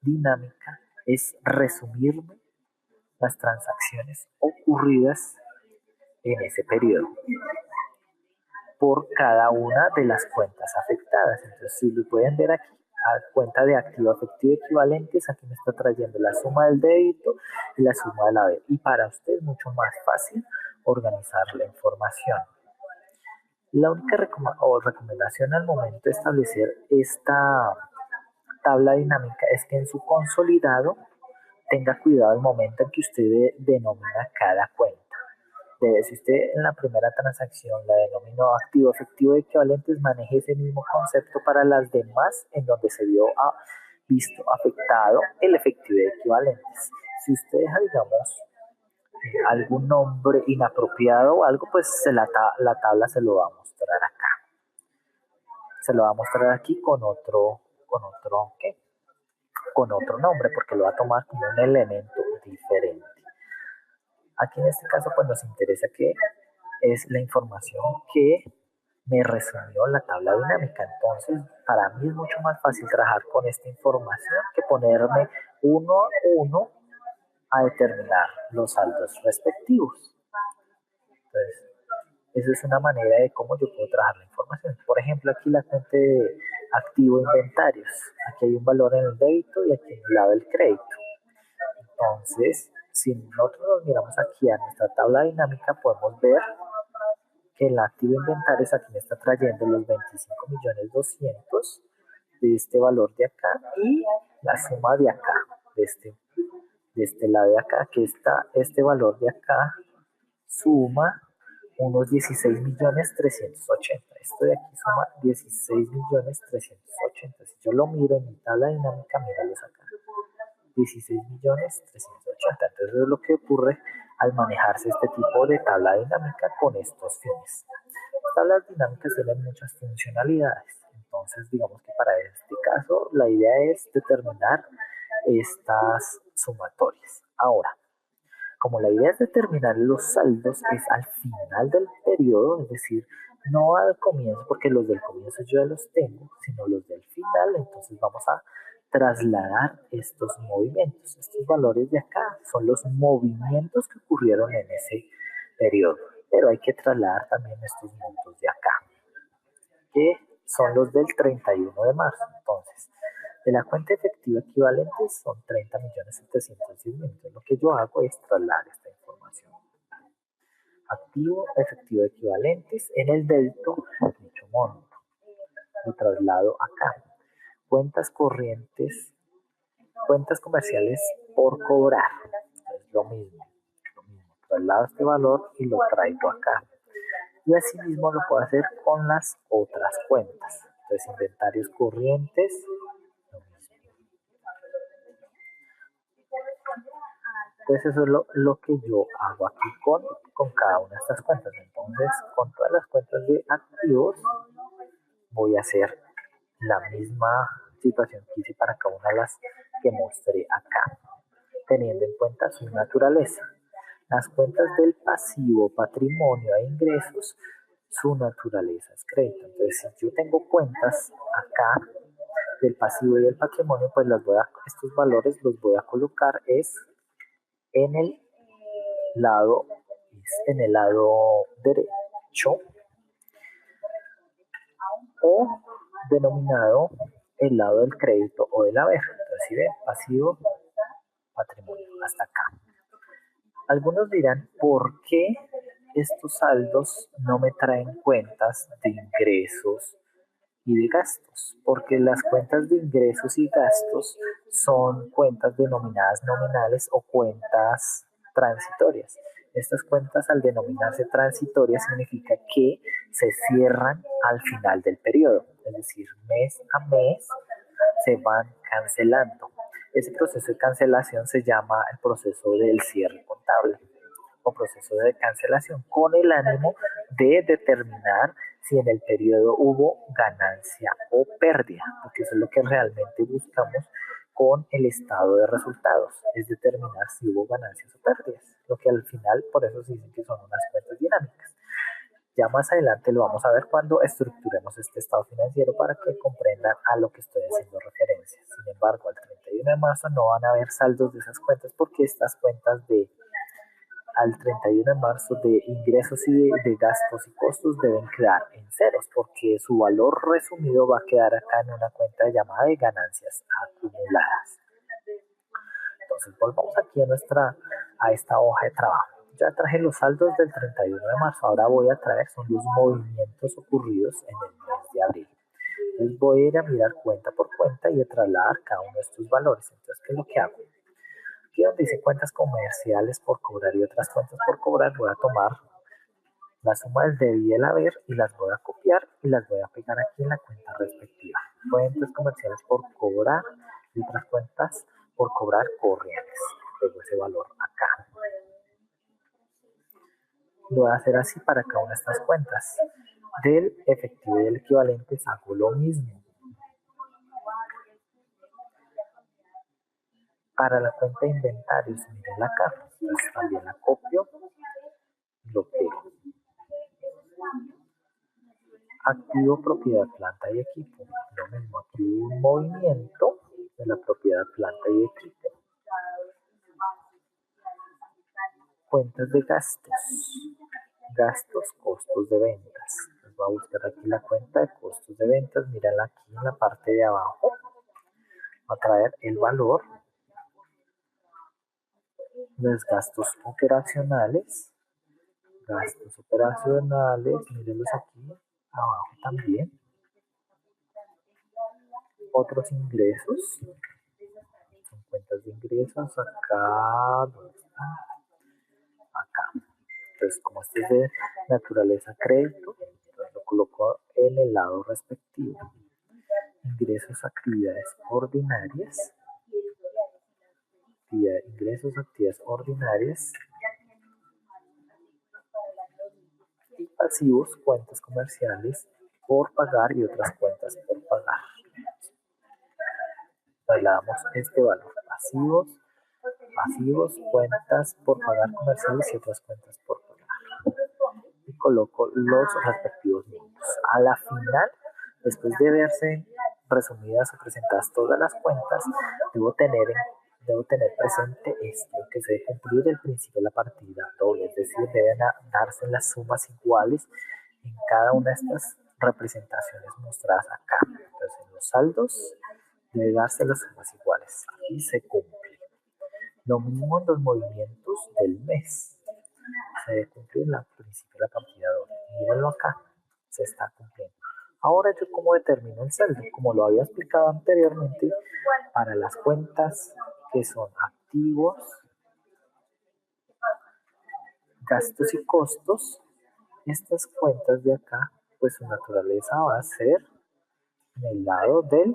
dinámica es resumirme las transacciones ocurridas en ese periodo por cada una de las cuentas afectadas. Entonces, si lo pueden ver aquí, a cuenta de activo, efectivo equivalentes, aquí me está trayendo la suma del débito y la suma del haber. Y para usted es mucho más fácil organizar la información. La única recomendación al momento de establecer esta tabla dinámica es que en su consolidado tenga cuidado al momento en que usted denomina cada cuenta. Si usted en la primera transacción la denominó activo, efectivo y equivalentes, maneje ese mismo concepto para las demás en donde se vio visto afectado el efectivo y equivalentes. Si usted deja, digamos, algún nombre inapropiado o algo, pues la tabla se lo va a mostrar acá. Se lo va a mostrar aquí con otro ¿qué? Con otro nombre, porque lo va a tomar como un elemento diferente. Aquí en este caso pues nos interesa que es la información que me resumió la tabla dinámica. Entonces, para mí es mucho más fácil trabajar con esta información que ponerme uno a uno a determinar los saldos respectivos. Entonces, esa es una manera de cómo yo puedo trabajar la información. Por ejemplo, aquí la cuenta de activo inventarios. Aquí hay un valor en el débito y aquí en el lado del crédito. Entonces, si nosotros nos miramos aquí a nuestra tabla dinámica, podemos ver que el activo inventarios aquí me está trayendo los 25.200.000 de este valor de acá y la suma de acá, de este lado de acá, que está este valor de acá suma unos 16.380.000. Esto de aquí suma 16.380.000. Si yo lo miro en mi tabla dinámica, míralos acá. 16.380.000. Entonces eso es lo que ocurre al manejarse este tipo de tabla dinámica con estos fines. Las tablas dinámicas tienen muchas funcionalidades. Entonces digamos que para este caso la idea es determinar estas sumatorias. Ahora, como la idea es determinar los saldos, es al final del periodo, es decir, no al comienzo, porque los del comienzo yo ya los tengo, sino los del final, entonces vamos a trasladar estos movimientos. Estos valores de acá son los movimientos que ocurrieron en ese periodo, pero hay que trasladar también estos montos de acá. que son los del 31 de marzo. Entonces, de la cuenta efectiva equivalente son 30.710.000. Entonces, lo que yo hago es trasladar esta información. Activo, efectivo equivalentes en el delto, dicho monto. Lo traslado acá. Cuentas corrientes, cuentas comerciales por cobrar. Es lo mismo. Traslado este valor y lo traigo acá. Y así mismo lo puedo hacer con las otras cuentas. Entonces, inventarios corrientes, lo mismo. Entonces, eso es lo que yo hago aquí con cada una de estas cuentas. Entonces, con todas las cuentas de activos, voy a hacer la misma situación que hice para cada una de las que mostré acá, teniendo en cuenta su naturaleza. Las cuentas del pasivo, patrimonio e ingresos, su naturaleza es crédito. Entonces, si yo tengo cuentas acá del pasivo y del patrimonio, pues estos valores los voy a colocar en el lado, en el lado derecho, o denominado el lado del crédito o del haber. Entonces, si ven, pasivo, patrimonio, hasta acá. Algunos dirán, ¿por qué estos saldos no me traen cuentas de ingresos y de gastos? Porque las cuentas de ingresos y gastos son cuentas denominadas nominales o cuentas transitorias. Estas cuentas, al denominarse transitorias, significa que se cierran al final del periodo, es decir, mes a mes se van cancelando. Ese proceso de cancelación se llama el proceso del cierre contable o proceso de cancelación, con el ánimo de determinar si en el periodo hubo ganancia o pérdida, porque eso es lo que realmente buscamos con el estado de resultados, es determinar si hubo ganancias o pérdidas, lo que al final, por eso se dicen que son unas cuentas dinámicas. Ya más adelante lo vamos a ver cuando estructuremos este estado financiero para que comprendan a lo que estoy haciendo referencia. Sin embargo, al 31 de marzo no van a haber saldos de esas cuentas porque estas cuentas al 31 de marzo de ingresos y de gastos y costos deben quedar en ceros porque su valor resumido va a quedar acá en una cuenta llamada de ganancias acumuladas. Entonces volvamos aquí a esta hoja de trabajo. Ya traje los saldos del 31 de marzo, ahora voy a traer son los movimientos ocurridos en el mes de abril. Entonces voy a ir a mirar cuenta por cuenta y a trasladar cada uno de estos valores. Entonces, ¿qué es lo que hago? Aquí donde dice cuentas comerciales por cobrar y otras cuentas por cobrar, voy a tomar la suma del debe y el haber y las voy a copiar y las voy a pegar aquí en la cuenta respectiva. Cuentas comerciales por cobrar y otras cuentas por cobrar corrientes. Pego ese valor acá. Lo voy a hacer así para cada una de estas cuentas. Del efectivo y del equivalente hago lo mismo. Para la cuenta de inventarios, miren acá. Entonces también la copio y lo pego. Activo, propiedad, planta y equipo. Lo mismo, aquí un movimiento de la propiedad, planta y equipo. Cuentas de gastos. Gastos, costos de ventas. Entonces voy a buscar aquí la cuenta de costos de ventas. Mírenla aquí en la parte de abajo. Va a traer el valor. Los gastos operacionales. Gastos operacionales. Mírenlos aquí abajo también. Otros ingresos. Son cuentas de ingresos. Acá. ¿Dónde están? Acá. Entonces, como este es de naturaleza crédito, entonces lo coloco en el lado respectivo. Ingresos, actividades ordinarias. Ingresos, actividades ordinarias. Y pasivos, cuentas comerciales por pagar y otras cuentas por pagar. Trasladamos este valor. Pasivos, cuentas por pagar comerciales y otras cuentas por pagar. Y coloco los respectivos montos. A la final, después de verse resumidas o presentadas todas las cuentas, debo tener presente esto, que se debe cumplir el principio de la partida doble, es decir, deben darse las sumas iguales en cada una de estas representaciones mostradas acá. Entonces, en los saldos debe darse las sumas iguales. Aquí se cumple. Lo mismo en los movimientos del mes. Se debe cumplir el principio de la cantidad doble. Mírenlo acá, se está cumpliendo. Ahora yo cómo determino el saldo, como lo había explicado anteriormente, para las cuentas que son activos, gastos y costos, estas cuentas de acá, pues su naturaleza va a ser en el lado del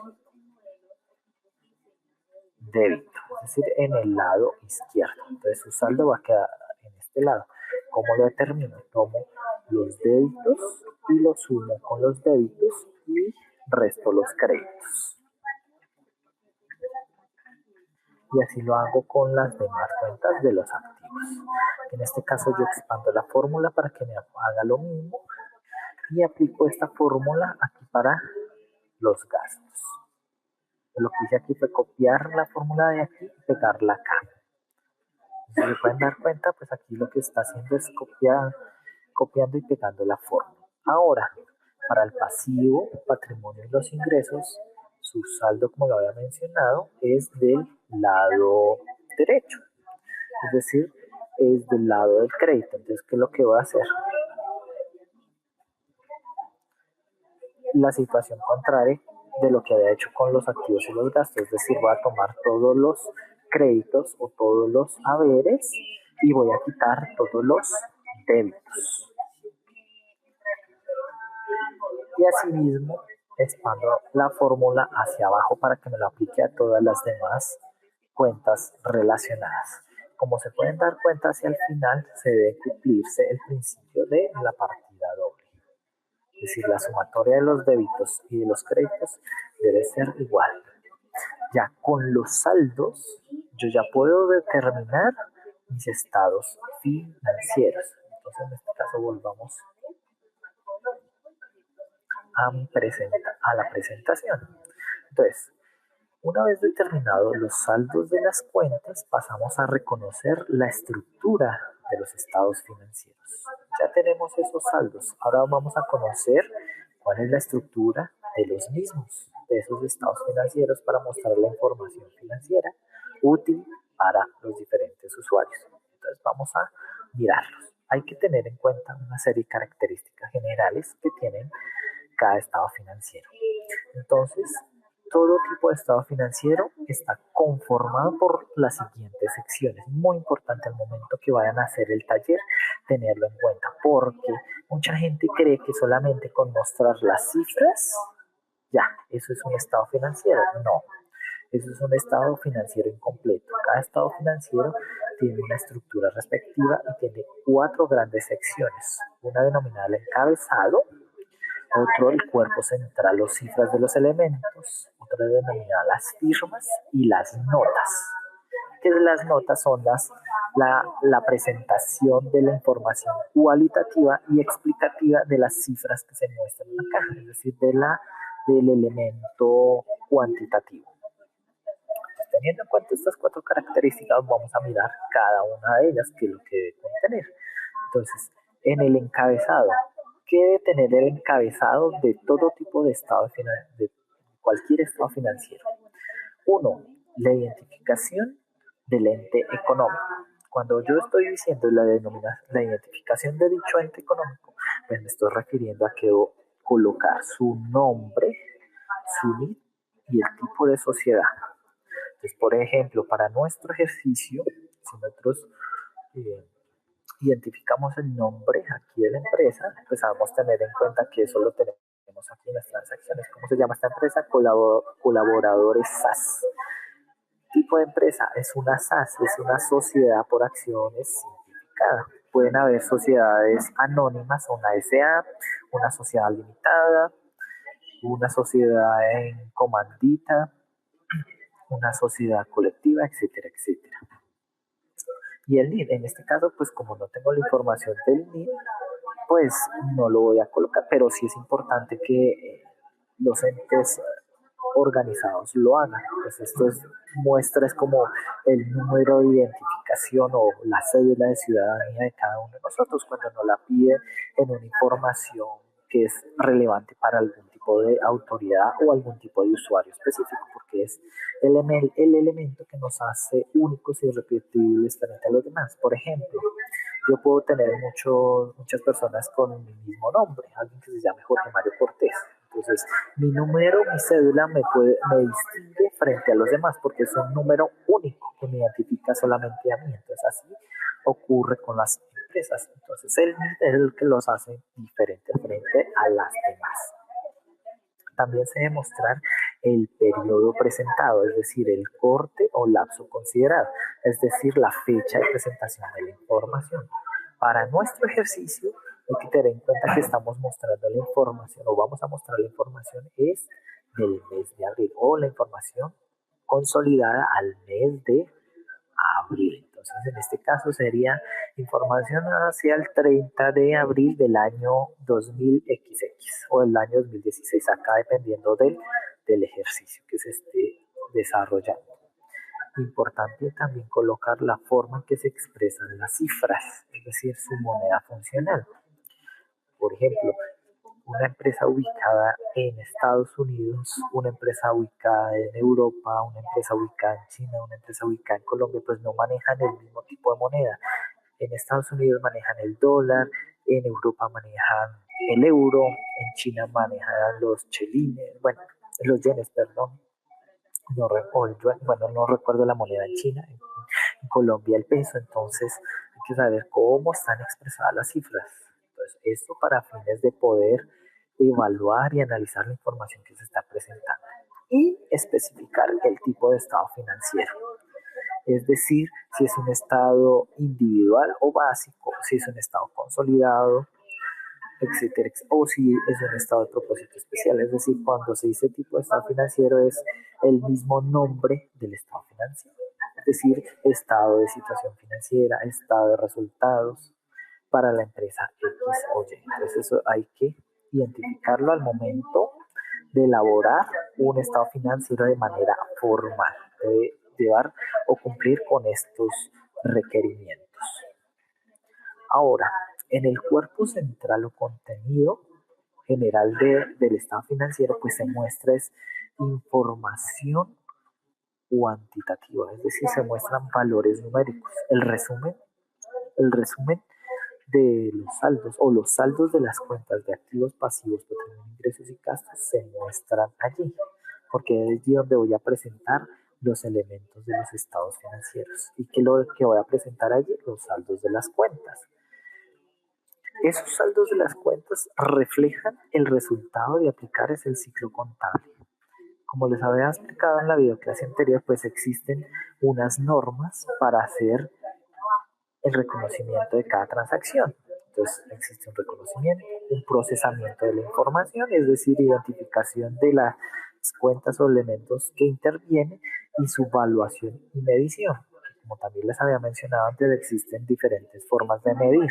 débito, es decir, en el lado izquierdo. Entonces su saldo va a quedar en este lado. ¿Cómo lo determino? Tomo los débitos y los sumo con los débitos y resto los créditos. Y así lo hago con las demás cuentas de los activos. En este caso yo expando la fórmula para que me haga lo mismo y aplico esta fórmula aquí para los gastos. Lo que hice aquí fue copiar la fórmula de aquí y pegarla acá. Si se pueden dar cuenta, pues aquí lo que está haciendo es copiando y pegando la fórmula. Ahora, para el pasivo, patrimonio y los ingresos, su saldo, como lo había mencionado, es del lado derecho. Es decir, es del lado del crédito. Entonces, ¿qué es lo que voy a hacer? La situación contraria de lo que había hecho con los activos y los gastos. Es decir, voy a tomar todos los créditos o todos los haberes y voy a quitar todos los débitos. Y asimismo expando la fórmula hacia abajo para que me lo aplique a todas las demás cuentas relacionadas. Como se pueden dar cuenta, hacia el final se debe cumplirse el principio de la partida doble. Es decir, la sumatoria de los débitos y de los créditos debe ser igual. Ya con los saldos, yo ya puedo determinar mis estados financieros. Entonces, en este caso, volvamos a la presentación. Entonces, una vez determinados los saldos de las cuentas, pasamos a reconocer la estructura de los estados financieros. Ya tenemos esos saldos. Ahora vamos a conocer cuál es la estructura de los mismos, de esos estados financieros, para mostrar la información financiera útil para los diferentes usuarios. Entonces vamos a mirarlos. Hay que tener en cuenta una serie de características generales que tienen cada estado financiero. Entonces, todo tipo de estado financiero está conformado por las siguientes secciones. Muy importante al momento que vayan a hacer el taller tenerlo en cuenta, porque mucha gente cree que solamente con mostrar las cifras, ya, eso es un estado financiero. No, eso es un estado financiero incompleto. Cada estado financiero tiene una estructura respectiva y tiene 4 grandes secciones. Una denominada el encabezado, otro el cuerpo central, los cifras de los elementos, otra denominada las firmas y las notas. Que las notas son la presentación de la información cualitativa y explicativa de las cifras que se muestran acá, es decir, del elemento cuantitativo. Entonces, teniendo en cuenta estas 4 características, vamos a mirar cada una de ellas, que es lo que debe contener. Entonces, en el encabezado, ¿qué debe tener el encabezado de todo tipo de estado de cualquier estado financiero? 1. La identificación del ente económico. Cuando yo estoy diciendo la identificación de dicho ente económico, pues me estoy refiriendo a que debo colocar su nombre, su NIF y el tipo de sociedad. Entonces, por ejemplo, para nuestro ejercicio, si nosotros identificamos el nombre aquí de la empresa, pues vamos a tener en cuenta que eso lo tenemos aquí en las transacciones. ¿Cómo se llama esta empresa? Colaboradores SAS. Tipo de empresa es una SAS, es una sociedad por acciones simplificada. Pueden haber sociedades anónimas, una SA, una sociedad limitada, una sociedad en comandita, una sociedad colectiva, etcétera, etcétera. Y el NID, en este caso, pues como no tengo la información del NID, pues no lo voy a colocar, pero sí es importante que los entes organizados lo hagan. Pues esto es como el número de identificación o la cédula de ciudadanía de cada uno de nosotros cuando nos la piden en una información que es relevante para algún tipo de autoridad o algún tipo de usuario específico, porque es el elemento que nos hace únicos y irrepetibles frente a los demás. Por ejemplo, yo puedo tener muchas personas con mi mismo nombre, alguien que se llame Jorge Mario Cortés. Entonces, mi número, mi cédula me distingue frente a los demás porque es un número único que me identifica solamente a mí. Entonces, así ocurre con las empresas. Entonces, el NID es el que los hace diferentes frente a las demás. También se debe mostrar el periodo presentado, es decir, el corte o lapso considerado, es decir, la fecha de presentación de la información. Para nuestro ejercicio hay que tener en cuenta que estamos mostrando la información o vamos a mostrar la información es del mes de abril o la información consolidada al mes de abril. Entonces, en este caso sería información hacia el 30 de abril del año 2000XX o el año 2016, acá dependiendo del ejercicio que se esté desarrollando. Importante también colocar la forma en que se expresan las cifras, es decir, su moneda funcional. Por ejemplo, una empresa ubicada en Estados Unidos, una empresa ubicada en Europa, una empresa ubicada en China, una empresa ubicada en Colombia, pues no manejan el mismo tipo de moneda. En Estados Unidos manejan el dólar, en Europa manejan el euro, en China manejan los chelines, bueno, los yenes, perdón, no recuerdo la moneda en China, en Colombia el peso, entonces hay que saber cómo están expresadas las cifras. Entonces, esto para fines de poder evaluar y analizar la información que se está presentando y especificar el tipo de estado financiero. Es decir, si es un estado individual o básico, si es un estado consolidado, etcétera, o si es un estado de propósito especial. Es decir, cuando se dice tipo de estado financiero es el mismo nombre del estado financiero. Es decir, estado de situación financiera, estado de resultados para la empresa X o Y. Entonces eso hay que identificarlo al momento de elaborar un estado financiero de manera formal. Debe llevar o cumplir con estos requerimientos. Ahora, en el cuerpo central o contenido general del estado financiero, pues se muestra es información cuantitativa, es decir, se muestran valores numéricos. El resumen de los saldos o los saldos de las cuentas de activos, pasivos, patrimonio, ingresos y gastos se muestran allí, porque es allí donde voy a presentar los elementos de los estados financieros. ¿Y qué lo que voy a presentar allí? Los saldos de las cuentas. Esos saldos de las cuentas reflejan el resultado de aplicar el ciclo contable. Como les había explicado en la videoclase anterior, pues existen unas normas para hacer el reconocimiento de cada transacción. Entonces existe un reconocimiento, un procesamiento de la información, es decir, identificación de las cuentas o elementos que intervienen y su evaluación y medición. Como también les había mencionado antes, existen diferentes formas de medir.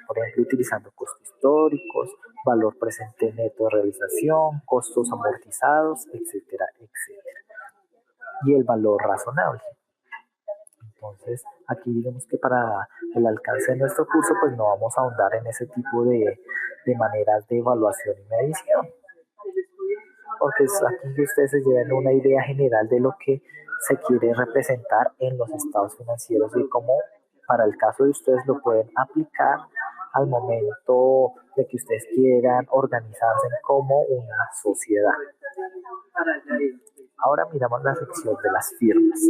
Por ejemplo, utilizando costos históricos, valor presente neto de realización, costos amortizados, etcétera, etcétera. Y el valor razonable. Entonces, aquí digamos que para el alcance de nuestro curso, pues no vamos a ahondar en ese tipo de maneras de evaluación y medición. Porque es aquí que ustedes se lleven una idea general de lo que se quiere representar en los estados financieros y cómo para el caso de ustedes lo pueden aplicar al momento de que ustedes quieran organizarse como una sociedad. Ahora miramos la sección de las firmas.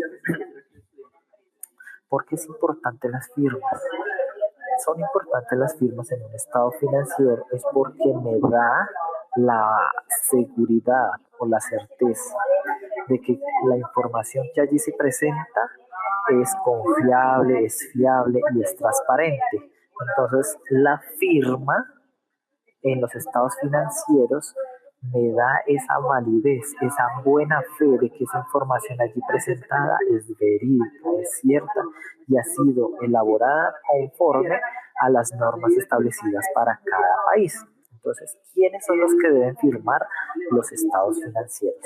¿Por qué es importante las firmas? Son importantes las firmas en un estado financiero es porque me da la seguridad o la certeza de que la información que allí se presenta es confiable, es fiable y es transparente. Entonces, la firma en los estados financieros me da esa validez, esa buena fe de que esa información allí presentada es verídica, es cierta y ha sido elaborada conforme a las normas establecidas para cada país. Entonces, ¿quiénes son los que deben firmar los estados financieros?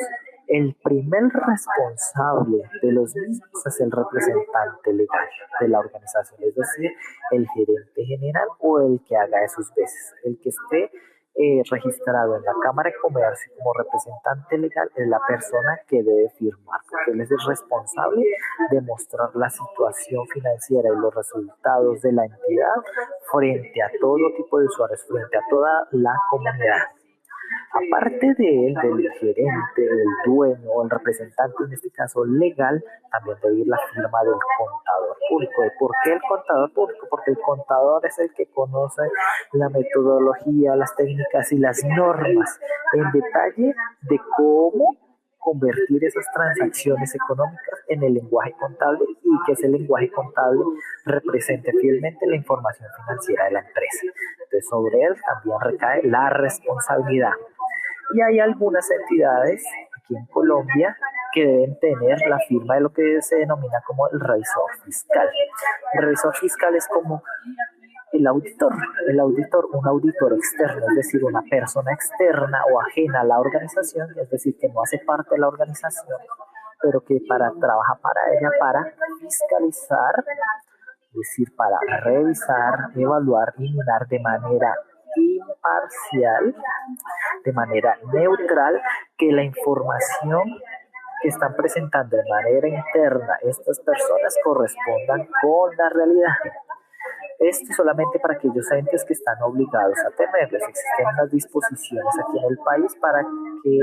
El primer responsable de los mismos es el representante legal de la organización, es decir, el gerente general o el que haga de sus veces, el que esté registrado en la Cámara de Comercio como representante legal es la persona que debe firmar, porque él es el responsable de mostrar la situación financiera y los resultados de la entidad frente a todo tipo de usuarios, frente a toda la comunidad. Aparte de él, del gerente, del dueño o el representante, en este caso legal, también debe ir la firma del contador público. ¿Y por qué el contador público? Porque el contador es el que conoce la metodología, las técnicas y las normas en detalle de cómo convertir esas transacciones económicas en el lenguaje contable y que ese lenguaje contable represente fielmente la información financiera de la empresa. Entonces, sobre él también recae la responsabilidad. Y hay algunas entidades aquí en Colombia que deben tener la firma de lo que se denomina como el revisor fiscal. El revisor fiscal es como el auditor, un auditor externo, es decir, una persona externa o ajena a la organización, es decir, que no hace parte de la organización, pero que trabaja para ella para fiscalizar, es decir, para revisar, evaluar y mirar de manera imparcial, de manera neutral, que la información que están presentando de manera interna estas personas correspondan con la realidad. Esto solamente para aquellos entes que están obligados a tenerles. Existen unas disposiciones aquí en el país para que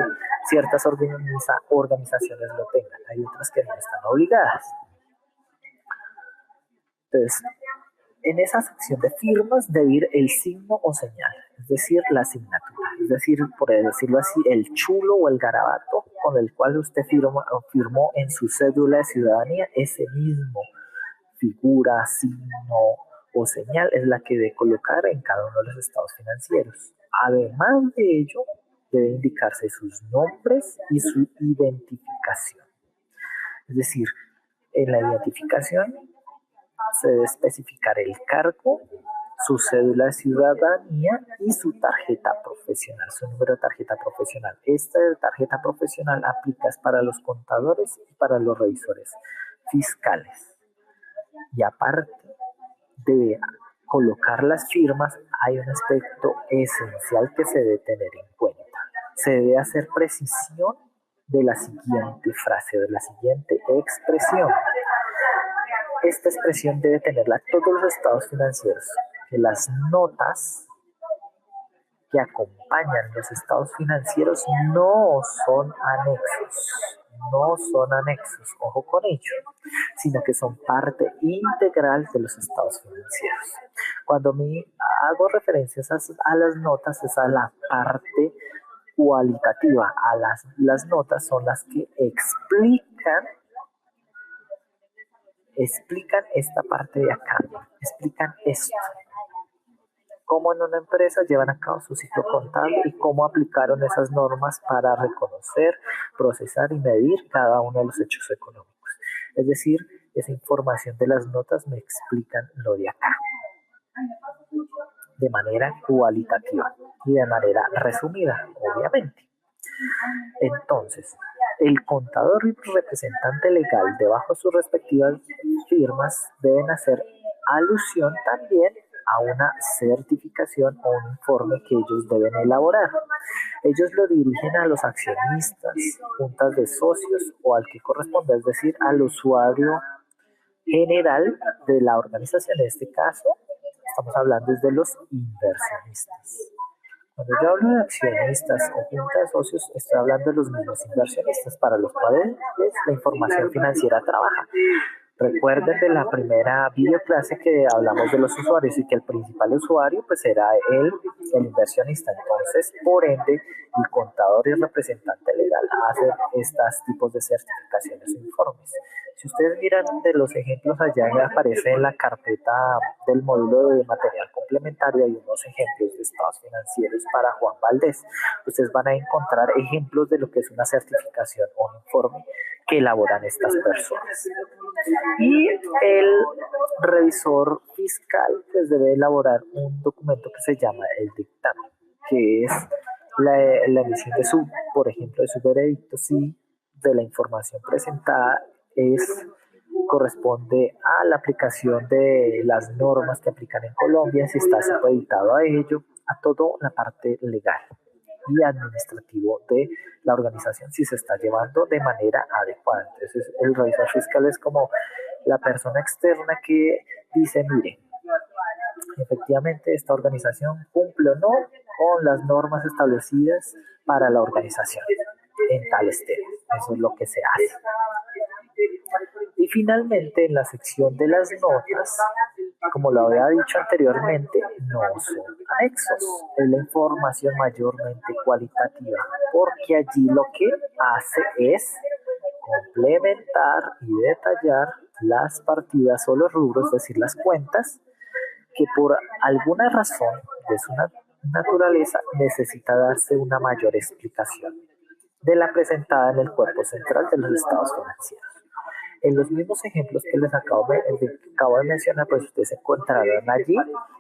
ciertas organizaciones lo tengan. Hay otras que no están obligadas. Entonces, en esa sección de firmas debe ir el signo o señal, es decir, la asignatura, es decir, por decirlo así, el chulo o el garabato con el cual usted firmó en su cédula de ciudadanía, ese mismo figura, signo o señal es la que debe colocar en cada uno de los estados financieros. Además de ello, debe indicarse sus nombres y su identificación. Es decir, en la identificación se debe especificar el cargo, su cédula de ciudadanía y su tarjeta profesional, su número de tarjeta profesional. Esta tarjeta profesional aplica para los contadores y para los revisores fiscales. Y aparte de colocar las firmas, hay un aspecto esencial que se debe tener en cuenta. Se debe hacer precisión de la siguiente frase, de la siguiente expresión. Esta expresión debe tenerla todos los estados financieros, que las notas que acompañan los estados financieros no son anexos, ojo con ello, sino que son parte integral de los estados financieros. Cuando me hago referencias a las notas es a la parte cualitativa, las notas son las que explican esta parte de acá, explican esto. Cómo en una empresa llevan a cabo su ciclo contable y cómo aplicaron esas normas para reconocer, procesar y medir cada uno de los hechos económicos. Es decir, esa información de las notas me explican lo de acá, de manera cualitativa y de manera resumida, obviamente. Entonces, el contador y representante legal debajo de sus respectivas firmas deben hacer alusión también a una certificación o un informe que ellos deben elaborar. Ellos lo dirigen a los accionistas, juntas de socios o al que corresponde, es decir, al usuario general de la organización. En este caso, estamos hablando de los inversionistas. Cuando yo hablo de accionistas o junta de socios, estoy hablando de los mismos inversionistas para los cuales la información financiera trabaja. Recuerden de la primera videoclase que hablamos de los usuarios y que el principal usuario pues era el inversionista. Entonces, por ende, el contador y el representante legal hacen estos tipos de certificaciones o informes. Si ustedes miran de los ejemplos allá que aparece en la carpeta del módulo de material complementario, hay unos ejemplos de estados financieros para Juan Valdés. Ustedes van a encontrar ejemplos de lo que es una certificación o un informe que elaboran estas personas. Y el revisor fiscal pues debe elaborar un documento que se llama el dictamen, que es la emisión de por ejemplo, de su veredicto si de la información presentada corresponde a la aplicación de las normas que aplican en Colombia, si está supeditado a ello, a toda la parte legal y administrativo de la organización si se está llevando de manera adecuada. Entonces, el revisor fiscal es como la persona externa que dice, mire, efectivamente esta organización cumple o no con las normas establecidas para la organización en tales temas. Eso es lo que se hace. Y finalmente, en la sección de las notas, como lo había dicho anteriormente, no son anexos, es la información mayormente cualitativa, porque allí lo que hace es complementar y detallar las partidas o los rubros, es decir, las cuentas, que por alguna razón de su naturaleza necesita darse una mayor explicación de la presentada en el cuerpo central de los estados financieros. En los mismos ejemplos que les acabo de mencionar, pues ustedes encontrarán allí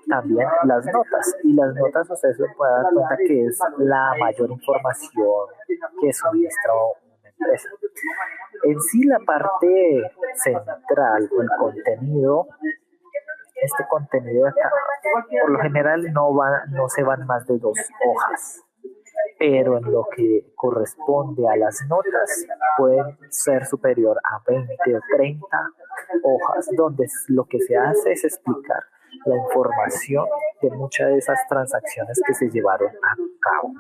también las notas. Y las notas ustedes se pueden dar cuenta que es la mayor información que suministra una empresa. En sí, la parte central o el contenido, este contenido de acá, por lo general no se van más de 2 hojas. Pero en lo que corresponde a las notas pueden ser superior a 20 o 30 hojas, donde lo que se hace es explicar la información de muchas de esas transacciones que se llevaron a cabo.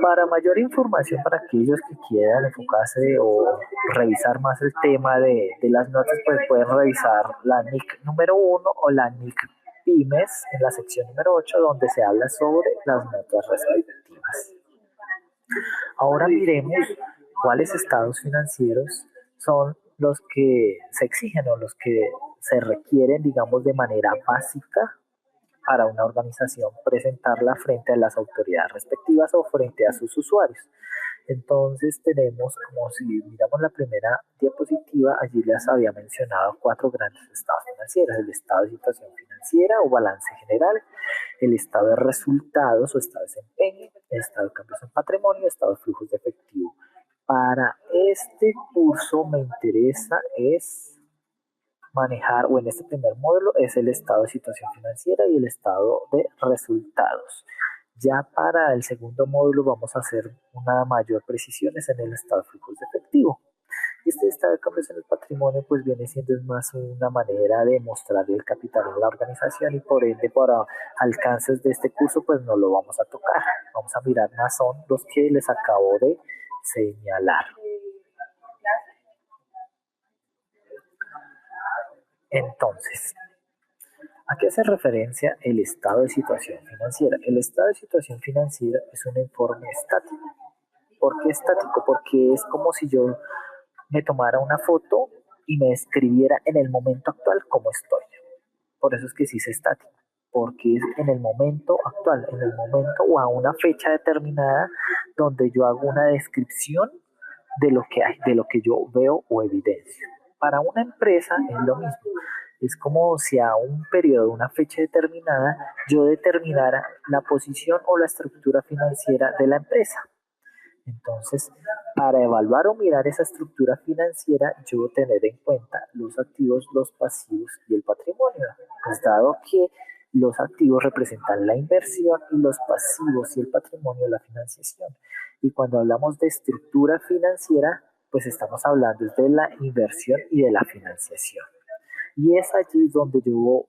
Para mayor información, para aquellos que quieran enfocarse o revisar más el tema de las notas, pues pueden revisar la NIC número 1 o la NIC Pymes en la sección número 8, donde se habla sobre las notas respectivas. Ahora miremos cuáles estados financieros son los que se exigen o los que se requieren, digamos, de manera básica para una organización presentarla frente a las autoridades respectivas o frente a sus usuarios. Entonces tenemos, como si miramos la primera diapositiva, allí les había mencionado 4 grandes estados financieros: el estado de situación financiera o balance general, el estado de resultados o estado de desempeño, el estado de cambios en patrimonio, el estado de flujos de efectivo. Para este curso me interesa es manejar, o en este primer módulo, es el estado de situación financiera y el estado de resultados. Ya para el segundo módulo vamos a hacer una mayor precisiones en el estado de flujos de efectivo. Este estado de cambios en el patrimonio pues viene siendo más una manera de mostrar el capital en la organización y por ende para alcances de este curso pues no lo vamos a tocar. Vamos a mirar más son los que les acabo de señalar. Entonces, ¿a qué hace referencia el estado de situación financiera? El estado de situación financiera es un informe estático. ¿Por qué estático? Porque es como si yo me tomara una foto y me describiera en el momento actual cómo estoy. Por eso es que sí es estático, porque es en el momento actual, en el momento o a una fecha determinada donde yo hago una descripción de lo que hay, de lo que yo veo o evidencio. Para una empresa es lo mismo. Es como si a un periodo, una fecha determinada, yo determinara la posición o la estructura financiera de la empresa. Entonces, para evaluar o mirar esa estructura financiera, yo debo tener en cuenta los activos, los pasivos y el patrimonio. Pues dado que los activos representan la inversión y los pasivos y el patrimonio la financiación. Y cuando hablamos de estructura financiera, pues estamos hablando de la inversión y de la financiación. Y es allí donde yo debo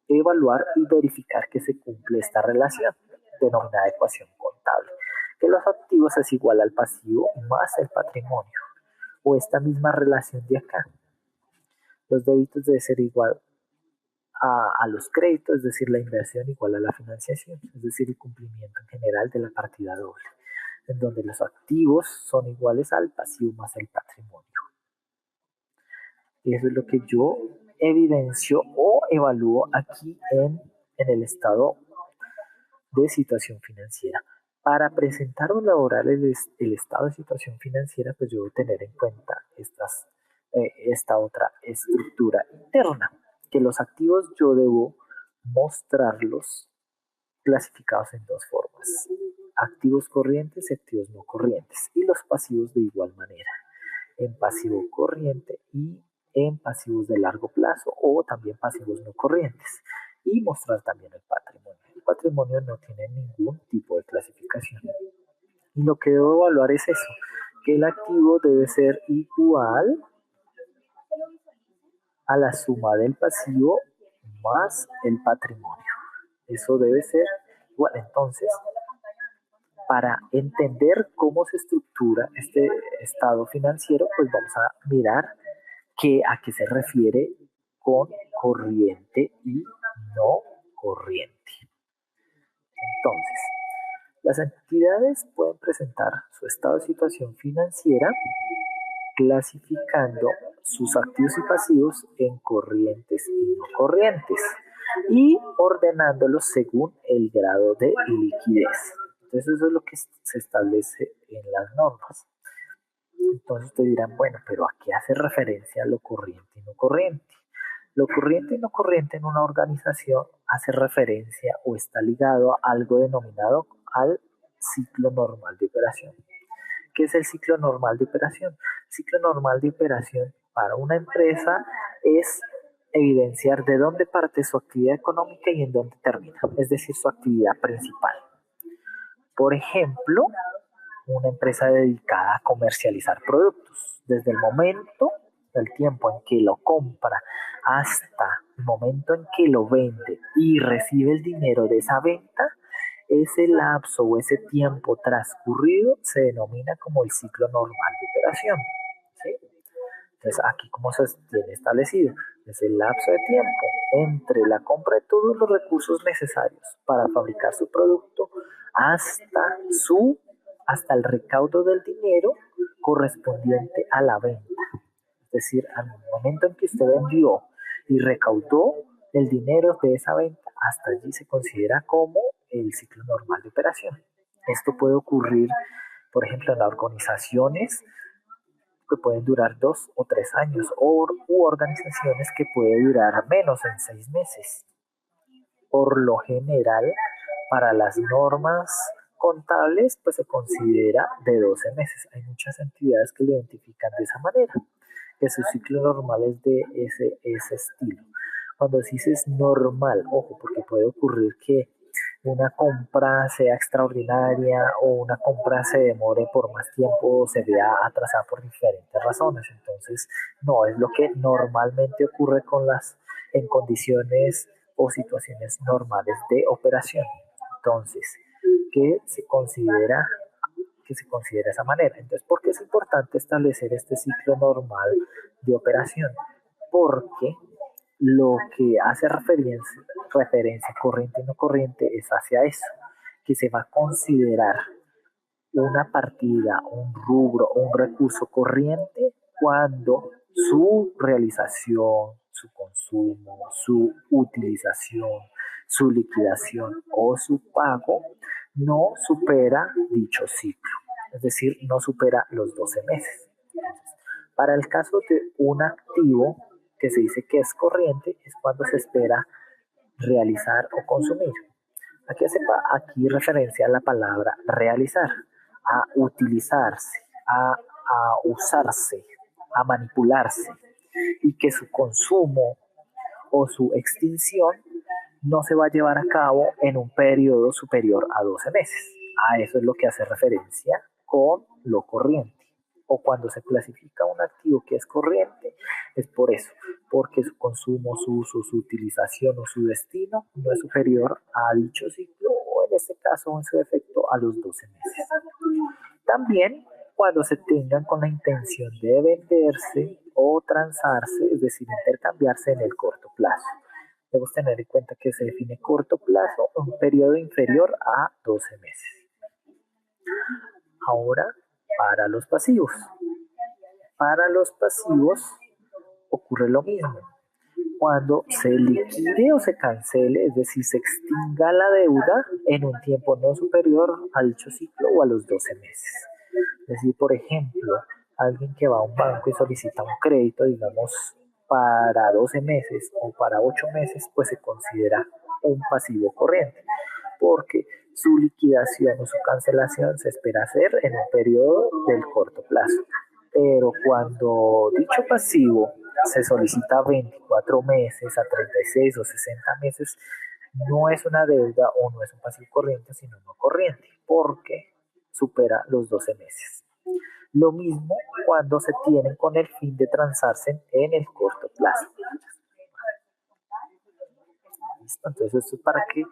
evaluar y verificar que se cumple esta relación, denominada ecuación contable, que los activos es igual al pasivo más el patrimonio, o esta misma relación de acá. Los débitos deben ser igual a los créditos, es decir, la inversión igual a la financiación, es decir, el cumplimiento en general de la partida doble, en donde los activos son iguales al pasivo más el patrimonio. Y eso es lo que yo evidencio o evalúo aquí en el estado de situación financiera. Para presentar o elaborar el estado de situación financiera, pues yo debo tener en cuenta esta otra estructura interna, que los activos yo debo mostrarlos clasificados en 2 formas: activos corrientes y activos no corrientes, y los pasivos de igual manera, en pasivo corriente y en pasivos de largo plazo o también pasivos no corrientes. y mostrar también el patrimonio. El patrimonio no tiene ningún tipo de clasificación. Y lo que debo evaluar es eso, que el activo debe ser igual a la suma del pasivo más el patrimonio. Eso debe ser igual. Entonces, para entender cómo se estructura este estado financiero, pues vamos a mirar a qué se refiere con corriente y no corriente. Entonces, las entidades pueden presentar su estado de situación financiera clasificando sus activos y pasivos en corrientes y no corrientes y ordenándolos según el grado de liquidez. Entonces eso es lo que se establece en las normas. Entonces te dirán, bueno, pero ¿a qué hace referencia lo corriente y no corriente? Lo corriente y no corriente en una organización hace referencia o está ligado a algo denominado al ciclo normal de operación. ¿Qué es el ciclo normal de operación? El ciclo normal de operación para una empresa es evidenciar de dónde parte su actividad económica y en dónde termina, es decir, su actividad principal. Por ejemplo, una empresa dedicada a comercializar productos. Desde el momento, del tiempo en que lo compra hasta el momento en que lo vende y recibe el dinero de esa venta, ese lapso o ese tiempo transcurrido se denomina como el ciclo normal de operación. ¿Sí? Entonces, aquí como se tiene establecido, es el lapso de tiempo entre la compra de todos los recursos necesarios para fabricar su producto hasta el recaudo del dinero correspondiente a la venta. Es decir, al momento en que usted vendió y recaudó el dinero de esa venta, hasta allí se considera como el ciclo normal de operación. Esto puede ocurrir, por ejemplo, en las organizaciones que pueden durar 2 o 3 años u organizaciones que pueden durar menos en 6 meses. Por lo general, para las normas contables, pues se considera de 12 meses. Hay muchas entidades que lo identifican de esa manera, que su ciclo normal es de ese estilo. Cuando se dice es normal, ojo, porque puede ocurrir que una compra sea extraordinaria o una compra se demore por más tiempo o se vea atrasada por diferentes razones. Entonces, no, es lo que normalmente ocurre en condiciones o situaciones normales de operación. Entonces, ¿qué se considera de esa manera? Entonces, ¿por qué es importante establecer este ciclo normal de operación? Porque lo que hace referencia corriente y no corriente es hacia eso, que se va a considerar una partida, un rubro o un recurso corriente cuando su realización, su consumo, su utilización, su liquidación o su pago no supera dicho ciclo, es decir, no supera los 12 meses. Entonces, para el caso de un activo que se dice que es corriente, es cuando se espera realizar o consumir. Aquí referencia a la palabra realizar, a utilizarse, a usarse, a manipularse, y que su consumo o su extinción no se va a llevar a cabo en un periodo superior a 12 meses. A eso es lo que hace referencia con lo corriente. O cuando se clasifica un activo que es corriente, es por eso, porque su consumo, su uso, su utilización o su destino no es superior a dicho ciclo o en este caso, en su defecto, a los 12 meses. También cuando se tengan con la intención de venderse o transarse, es decir, intercambiarse en el corto plazo. Debemos tener en cuenta que se define corto plazo en un periodo inferior a 12 meses. Ahora, para los pasivos. Para los pasivos ocurre lo mismo. Cuando se liquide o se cancele, es decir, se extinga la deuda en un tiempo no superior a dicho ciclo o a los 12 meses. Es decir, por ejemplo, alguien que va a un banco y solicita un crédito, digamos, para 12 meses o para 8 meses, pues se considera un pasivo corriente, porque su liquidación o su cancelación se espera hacer en un periodo del corto plazo. Pero cuando dicho pasivo se solicita a 24 24 meses, a 36 o 60 meses, no es una deuda o no es un pasivo corriente, sino no corriente, porque supera los 12 meses. Lo mismo cuando se tienen con el fin de transarse en el corto plazo. ¿Listo? Entonces esto es para que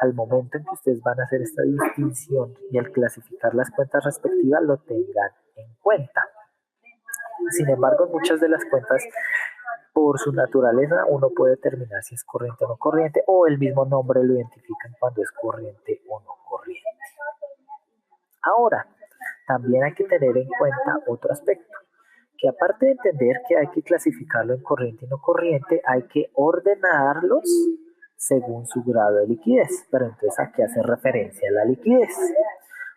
al momento en que ustedes van a hacer esta distinción y al clasificar las cuentas respectivas lo tengan en cuenta. Sin embargo, en muchas de las cuentas, por su naturaleza, uno puede determinar si es corriente o no corriente, o el mismo nombre lo identifican cuando es corriente o no corriente. Ahora, también hay que tener en cuenta otro aspecto, que aparte de entender que hay que clasificarlo en corriente y no corriente, hay que ordenarlos según su grado de liquidez. Pero entonces, ¿a qué hace referencia la liquidez?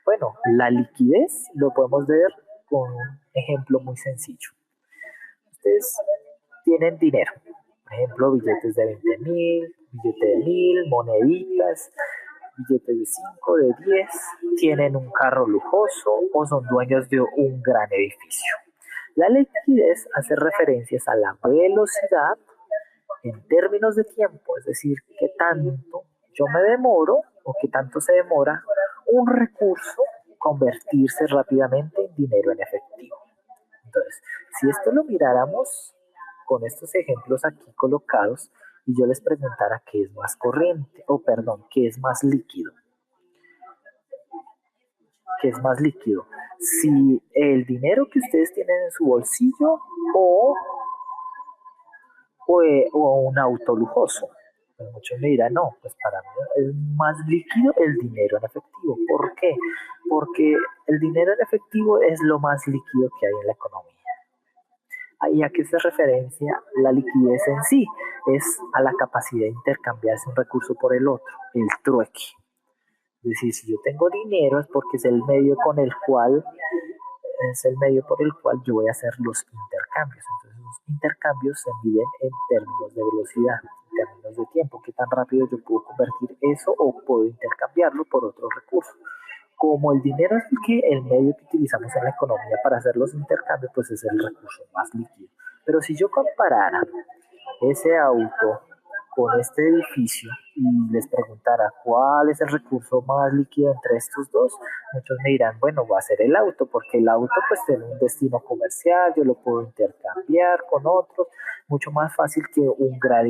Bueno, la liquidez lo podemos ver con un ejemplo muy sencillo. Ustedes tienen dinero, por ejemplo, billetes de 20.000, billetes de 1.000, moneditas, billetes de 5, de 10, tienen un carro lujoso o son dueños de un gran edificio. La liquidez hace referencias a la velocidad en términos de tiempo, es decir, qué tanto yo me demoro o qué tanto se demora un recurso convertirse rápidamente en dinero en efectivo. Entonces, si esto lo miráramos con estos ejemplos aquí colocados y yo les preguntara qué es más corriente, o perdón, qué es más líquido. ¿Qué es más líquido? Si el dinero que ustedes tienen en su bolsillo o un auto lujoso. Pues muchos me dirán, no, pues para mí es más líquido el dinero en efectivo. ¿Por qué? Porque el dinero en efectivo es lo más líquido que hay en la economía. ¿Y a qué se referencia la liquidez en sí? Es a la capacidad de intercambiarse un recurso por el otro, el trueque. Es decir, si yo tengo dinero es porque es el medio por el cual yo voy a hacer los intercambios. Entonces, los intercambios se miden en términos de velocidad, en términos de tiempo, qué tan rápido yo puedo convertir eso o puedo intercambiarlo por otro recurso. Como el dinero es el medio que utilizamos en la economía para hacer los intercambios, pues es el recurso más líquido. Pero si yo comparara ese auto con este edificio y les preguntara cuál es el recurso más líquido entre estos dos, muchos me dirán, bueno, va a ser el auto, porque el auto pues tiene un destino comercial, yo lo puedo intercambiar con otros, mucho más fácil que un gran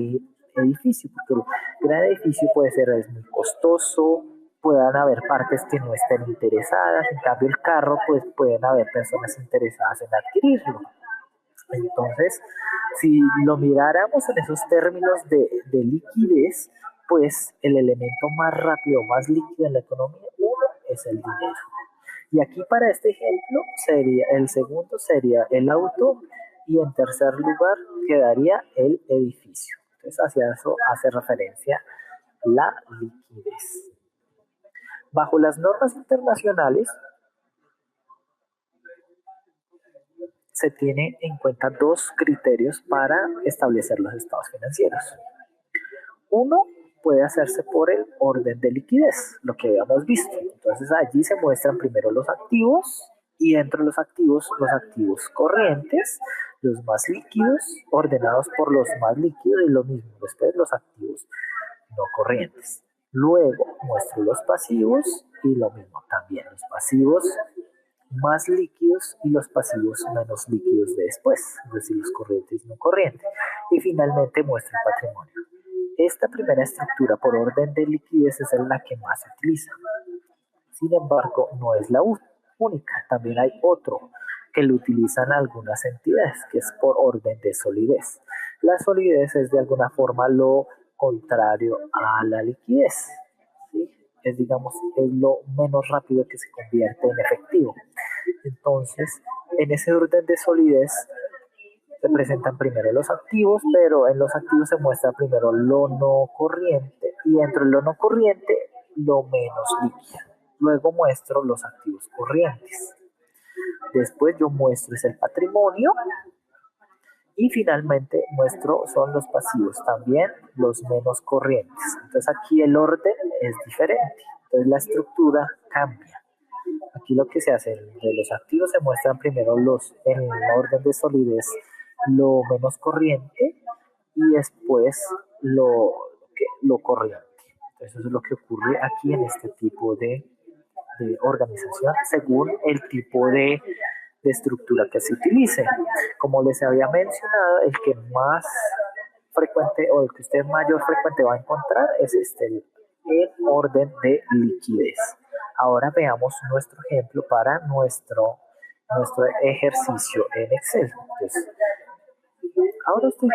edificio, porque el gran edificio puede ser es muy costoso, puedan haber partes que no estén interesadas, en cambio el carro pues pueden haber personas interesadas en adquirirlo. Entonces, si lo miráramos en esos términos de liquidez, pues el elemento más rápido, más líquido en la economía, uno es el dinero. Y aquí para este ejemplo, el segundo sería el auto y en tercer lugar quedaría el edificio. Entonces, hacia eso hace referencia la liquidez. Bajo las normas internacionales, se tiene en cuenta dos criterios para establecer los estados financieros. Uno puede hacerse por el orden de liquidez, lo que habíamos visto. Entonces allí se muestran primero los activos y dentro de los activos corrientes, los más líquidos, ordenados por los más líquidos y lo mismo, después los activos no corrientes. Luego muestro los pasivos y lo mismo también, los pasivos más líquidos y los pasivos menos líquidos de después, es decir, los corrientes y no corrientes. Y finalmente muestra el patrimonio. Esta primera estructura por orden de liquidez es la que más se utiliza. Sin embargo, no es la única. También hay otro que lo utilizan algunas entidades, que es por orden de solidez. La solidez es de alguna forma lo contrario a la liquidez. ¿Sí? Es lo menos rápido que se convierte en efectivo. Entonces, en ese orden de solidez se presentan primero los activos, pero en los activos se muestra primero lo no corriente y dentro de lo no corriente lo menos líquido. Luego muestro los activos corrientes. Después yo muestro el patrimonio y finalmente muestro son los pasivos, también los menos corrientes. Entonces aquí el orden es diferente, entonces la estructura cambia. Aquí lo que se hace de los activos se muestran primero en orden de solidez lo menos corriente y y después lo corriente. Entonces eso es lo que ocurre aquí en este tipo de organización según el tipo de estructura que se utilice. Como les había mencionado, el que más frecuente o el que usted mayor frecuente va a encontrar es el orden de liquidez. Ahora veamos nuestro ejemplo para nuestro ejercicio en Excel. Entonces, ahora usted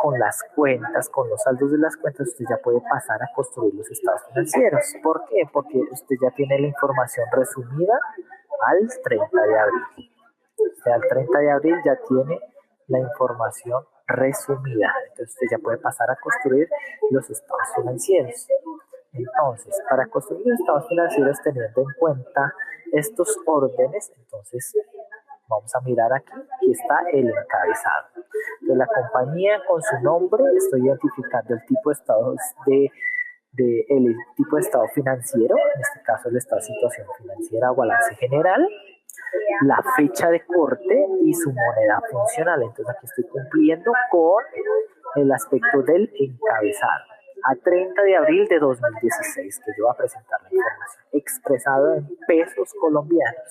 con las cuentas, con los saldos de las cuentas, usted ya puede pasar a construir los estados financieros. ¿Por qué? Porque usted ya tiene la información resumida al 30 de abril. O sea, al 30 de abril ya tiene la información resumida. Entonces usted ya puede pasar a construir los estados financieros. Entonces, para construir los estados financieros teniendo en cuenta estos órdenes, entonces vamos a mirar aquí está el encabezado. De la compañía con su nombre, estoy identificando el tipo de estados el tipo de estado financiero, en este caso el estado de situación financiera o balance general, la fecha de corte y su moneda funcional. Entonces aquí estoy cumpliendo con el aspecto del encabezado. A 30 de abril de 2016, que yo voy a presentar la información expresado en pesos colombianos.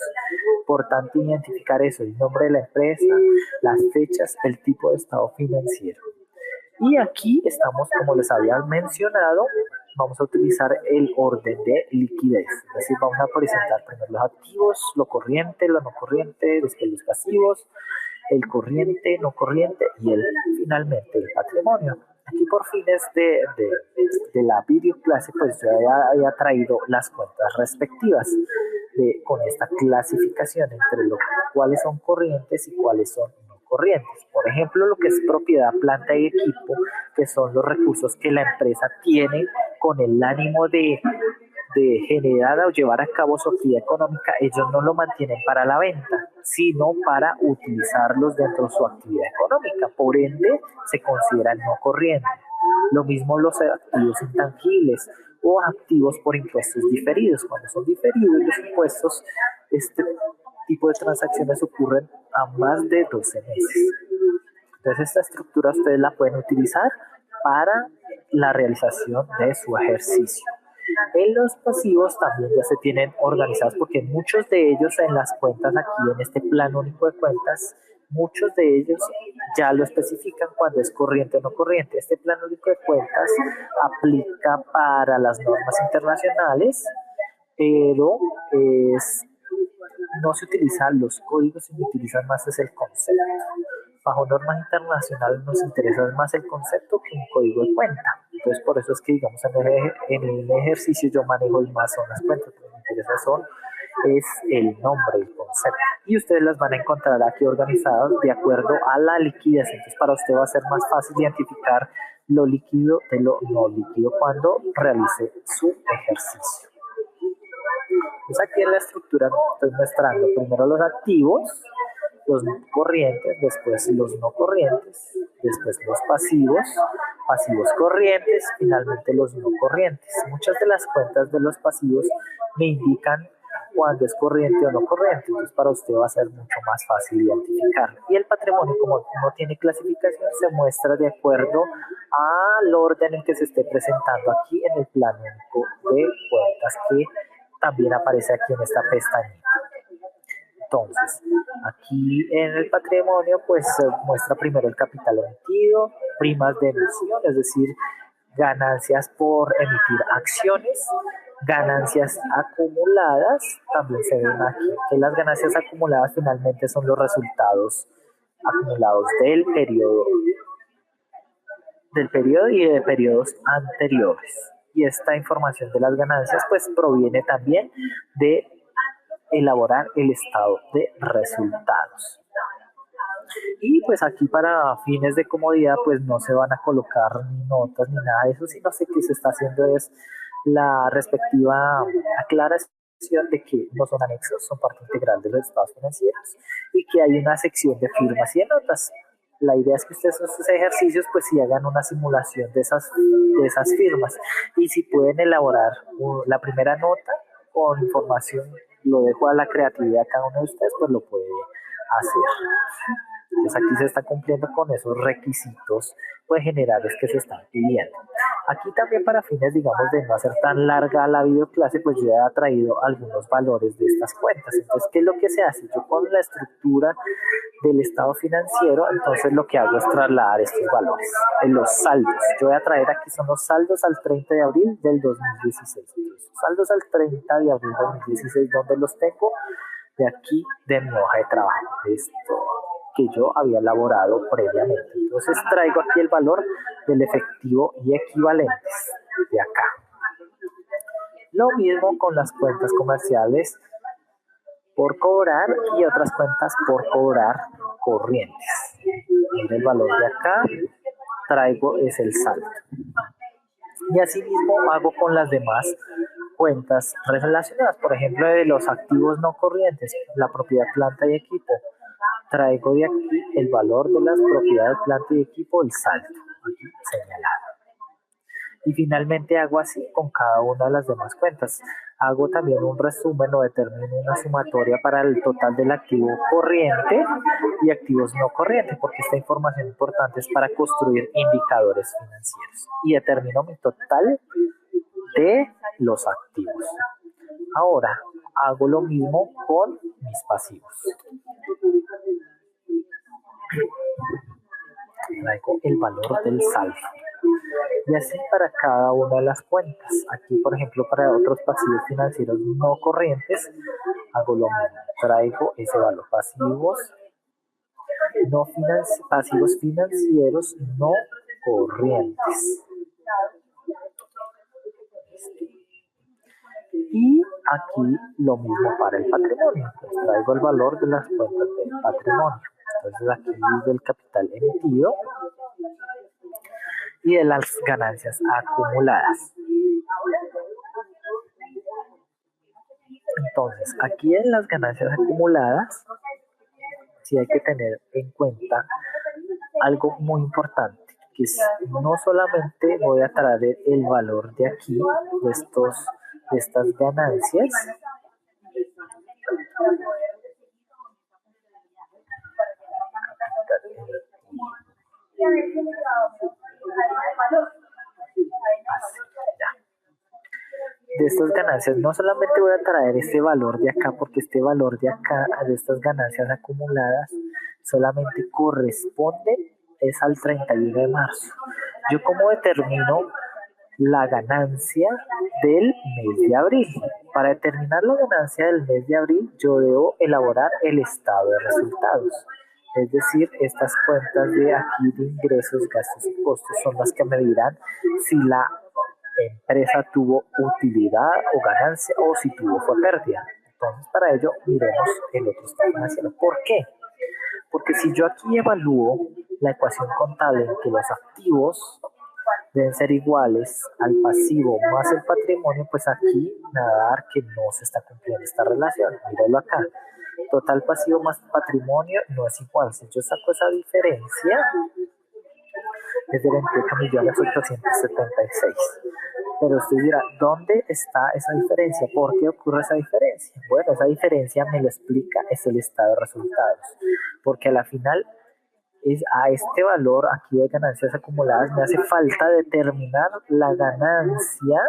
Por tanto, identificar eso, el nombre de la empresa, las fechas, el tipo de estado financiero. Y aquí estamos, como les había mencionado, vamos a utilizar el orden de liquidez. Es decir, vamos a presentar primero los activos, lo corriente, lo no corriente, después los pasivos, el corriente, no corriente y finalmente el patrimonio. Aquí por fines de la videoclase, pues yo ya había traído las cuentas respectivas con esta clasificación entre cuáles son corrientes y cuáles son no corrientes. Por ejemplo, lo que es propiedad, planta y equipo, que son los recursos que la empresa tiene con el ánimo de generar o llevar a cabo su actividad económica, ellos no lo mantienen para la venta, sino para utilizarlos dentro de su actividad económica. Por ende, se consideran no corrientes. Lo mismo los activos intangibles o activos por impuestos diferidos. Cuando son diferidos los impuestos, este tipo de transacciones ocurren a más de 12 meses. Entonces, esta estructura ustedes la pueden utilizar para la realización de su ejercicio. En los pasivos también ya se tienen organizados porque muchos de ellos en las cuentas aquí en este plan único de cuentas, muchos de ellos ya lo especifican cuando es corriente o no corriente. Este plan único de cuentas aplica para las normas internacionales, pero no se utilizan los códigos, sino utilizan más es el concepto. Bajo normas internacionales nos interesa más el concepto que un código de cuenta. Entonces, por eso es que, digamos, en el ejercicio yo manejo más son las cuentas, lo que me interesa es el nombre, el concepto. Y ustedes las van a encontrar aquí organizadas de acuerdo a la liquidez. Entonces, para usted va a ser más fácil identificar lo líquido de lo no líquido cuando realice su ejercicio. Entonces, aquí en la estructura estoy mostrando primero los activos, los corrientes, después los no corrientes, después los pasivos, pasivos corrientes, finalmente los no corrientes. Muchas de las cuentas de los pasivos me indican cuando es corriente o no corriente, entonces para usted va a ser mucho más fácil identificarlo. Y el patrimonio, como no tiene clasificación, se muestra de acuerdo al orden en que se esté presentando aquí en el plan único de cuentas, que también aparece aquí en esta pestañita. Entonces, aquí en el patrimonio, pues se muestra primero el capital emitido, primas de emisión, es decir, ganancias por emitir acciones, ganancias acumuladas, también se ven aquí, que las ganancias acumuladas finalmente son los resultados acumulados del periodo y de periodos anteriores. Y esta información de las ganancias, pues proviene también de elaborar el estado de resultados. Y pues aquí para fines de comodidad pues no se van a colocar ni notas ni nada de eso, sino que se está haciendo es la respectiva aclaración de que no son anexos, son parte integral de los estados financieros y que hay una sección de firmas y de notas. La idea es que ustedes en sus ejercicios pues sí hagan una simulación de esas firmas, y si pueden elaborar la primera nota con información, lo dejo a la creatividad de cada uno de ustedes, pues lo puede hacer. Entonces aquí se está cumpliendo con esos requisitos pues, generales que se están pidiendo. Aquí también para fines, digamos, de no hacer tan larga la videoclase, pues yo ya he traído algunos valores de estas cuentas. Entonces, ¿qué es lo que se hace? Yo con la estructura del estado financiero, entonces lo que hago es trasladar estos valores en los saldos. Yo voy a traer aquí son los saldos al 30 de abril del 2016. Entonces, saldos al 30 de abril del 2016, ¿dónde los tengo? De aquí, de mi hoja de trabajo. Esto que yo había elaborado previamente. Entonces traigo aquí el valor del efectivo y equivalentes de acá. Lo mismo con las cuentas comerciales por cobrar y otras cuentas por cobrar corrientes. El valor de acá traigo es el saldo. Y así mismo hago con las demás cuentas relacionadas, por ejemplo, de los activos no corrientes, la propiedad, planta y equipo. Traigo de aquí el valor de las propiedades, planta y equipo, el saldo, aquí señalado. Y finalmente hago así con cada una de las demás cuentas. Hago también un resumen o determino una sumatoria para el total del activo corriente y activos no corrientes, porque esta información importante es para construir indicadores financieros. Y determino mi total de los activos. Ahora hago lo mismo con mis pasivos. Traigo el valor del saldo. Y así para cada una de las cuentas. Aquí, por ejemplo, para otros pasivos financieros no corrientes, hago lo mismo. Traigo ese valor. Pasivos financieros no corrientes. Y aquí lo mismo para el patrimonio. Pues traigo el valor de las cuentas del patrimonio. Entonces aquí del capital emitido y de las ganancias acumuladas. Entonces, aquí en las ganancias acumuladas, sí hay que tener en cuenta algo muy importante, que es no solamente voy a traer el valor de aquí, de estas ganancias, de estas ganancias, no solamente voy a traer este valor de acá, porque este valor de acá, de estas ganancias acumuladas, solamente corresponde es al 31 de marzo. Yo como determino la ganancia del mes de abril. Para determinar la ganancia del mes de abril, yo debo elaborar el estado de resultados. Es decir, estas cuentas de aquí de ingresos, gastos y costos son las que me dirán si la empresa tuvo utilidad o ganancia o si tuvo fue pérdida. Entonces, para ello, miremos el otro estado financiero. ¿Por qué? Porque si yo aquí evalúo la ecuación contable en que los activos deben ser iguales al pasivo más el patrimonio, pues aquí me va a dar que no se está cumpliendo esta relación. Míralo acá. Total pasivo más patrimonio no es igual. Si yo saco esa diferencia, es de 28.876.000. Pero usted dirá, ¿dónde está esa diferencia? ¿Por qué ocurre esa diferencia? Bueno, esa diferencia me lo explica, es el estado de resultados. Porque a la final, a este valor aquí de ganancias acumuladas, me hace falta determinar la ganancia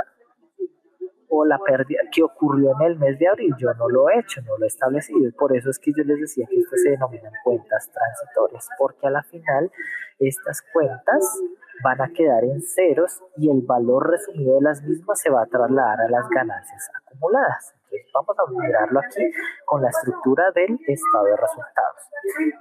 o la pérdida que ocurrió en el mes de abril. Yo no lo he hecho, no lo he establecido. Y por eso es que yo les decía que esto se denominan cuentas transitorias, porque a la final estas cuentas van a quedar en ceros y el valor resumido de las mismas se va a trasladar a las ganancias acumuladas. Entonces vamos a mirarlo aquí con la estructura del estado de resultados.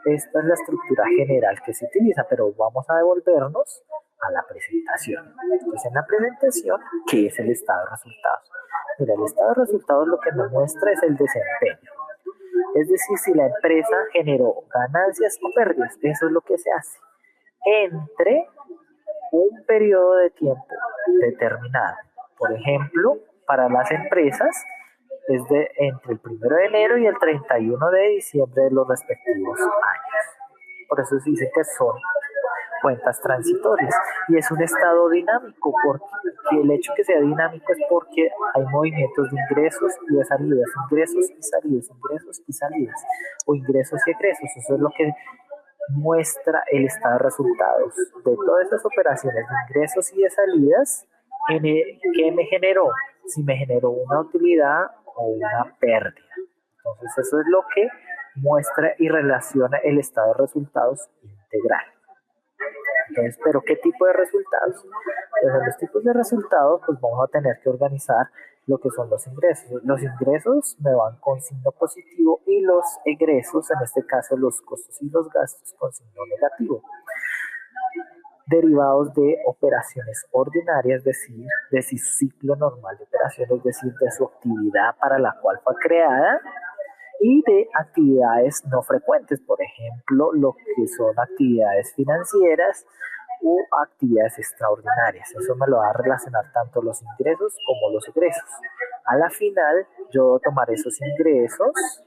Esta es la estructura general que se utiliza, pero vamos a devolvernos a la presentación. Entonces en la presentación, ¿qué es el estado de resultados? Mira, el estado de resultados lo que nos muestra es el desempeño. Es decir, si la empresa generó ganancias o pérdidas, eso es lo que se hace entre un periodo de tiempo determinado. Por ejemplo, para las empresas es entre el 1 de enero y el 31 de diciembre de los respectivos años. Por eso se dice que son cuentas transitorias y es un estado dinámico, porque el hecho que sea dinámico es porque hay movimientos de ingresos y de salidas, ingresos y salidas, ingresos y salidas, o ingresos y egresos. Eso es lo que muestra el estado de resultados de todas esas operaciones de ingresos y de salidas, ¿qué me generó? Si me generó una utilidad o una pérdida. Entonces eso es lo que muestra y relaciona el estado de resultados integral. Entonces, ¿pero qué tipo de resultados? Pues en los tipos de resultados, pues vamos a tener que organizar lo que son los ingresos. Los ingresos me van con signo positivo y los egresos, en este caso los costos y los gastos, con signo negativo. Derivados de operaciones ordinarias, es decir, de su ciclo normal de operaciones, es decir, de su actividad para la cual fue creada, y de actividades no frecuentes, por ejemplo, lo que son actividades financieras u actividades extraordinarias. Eso me lo va a relacionar tanto los ingresos como los egresos. A la final, yo voy a tomar esos ingresos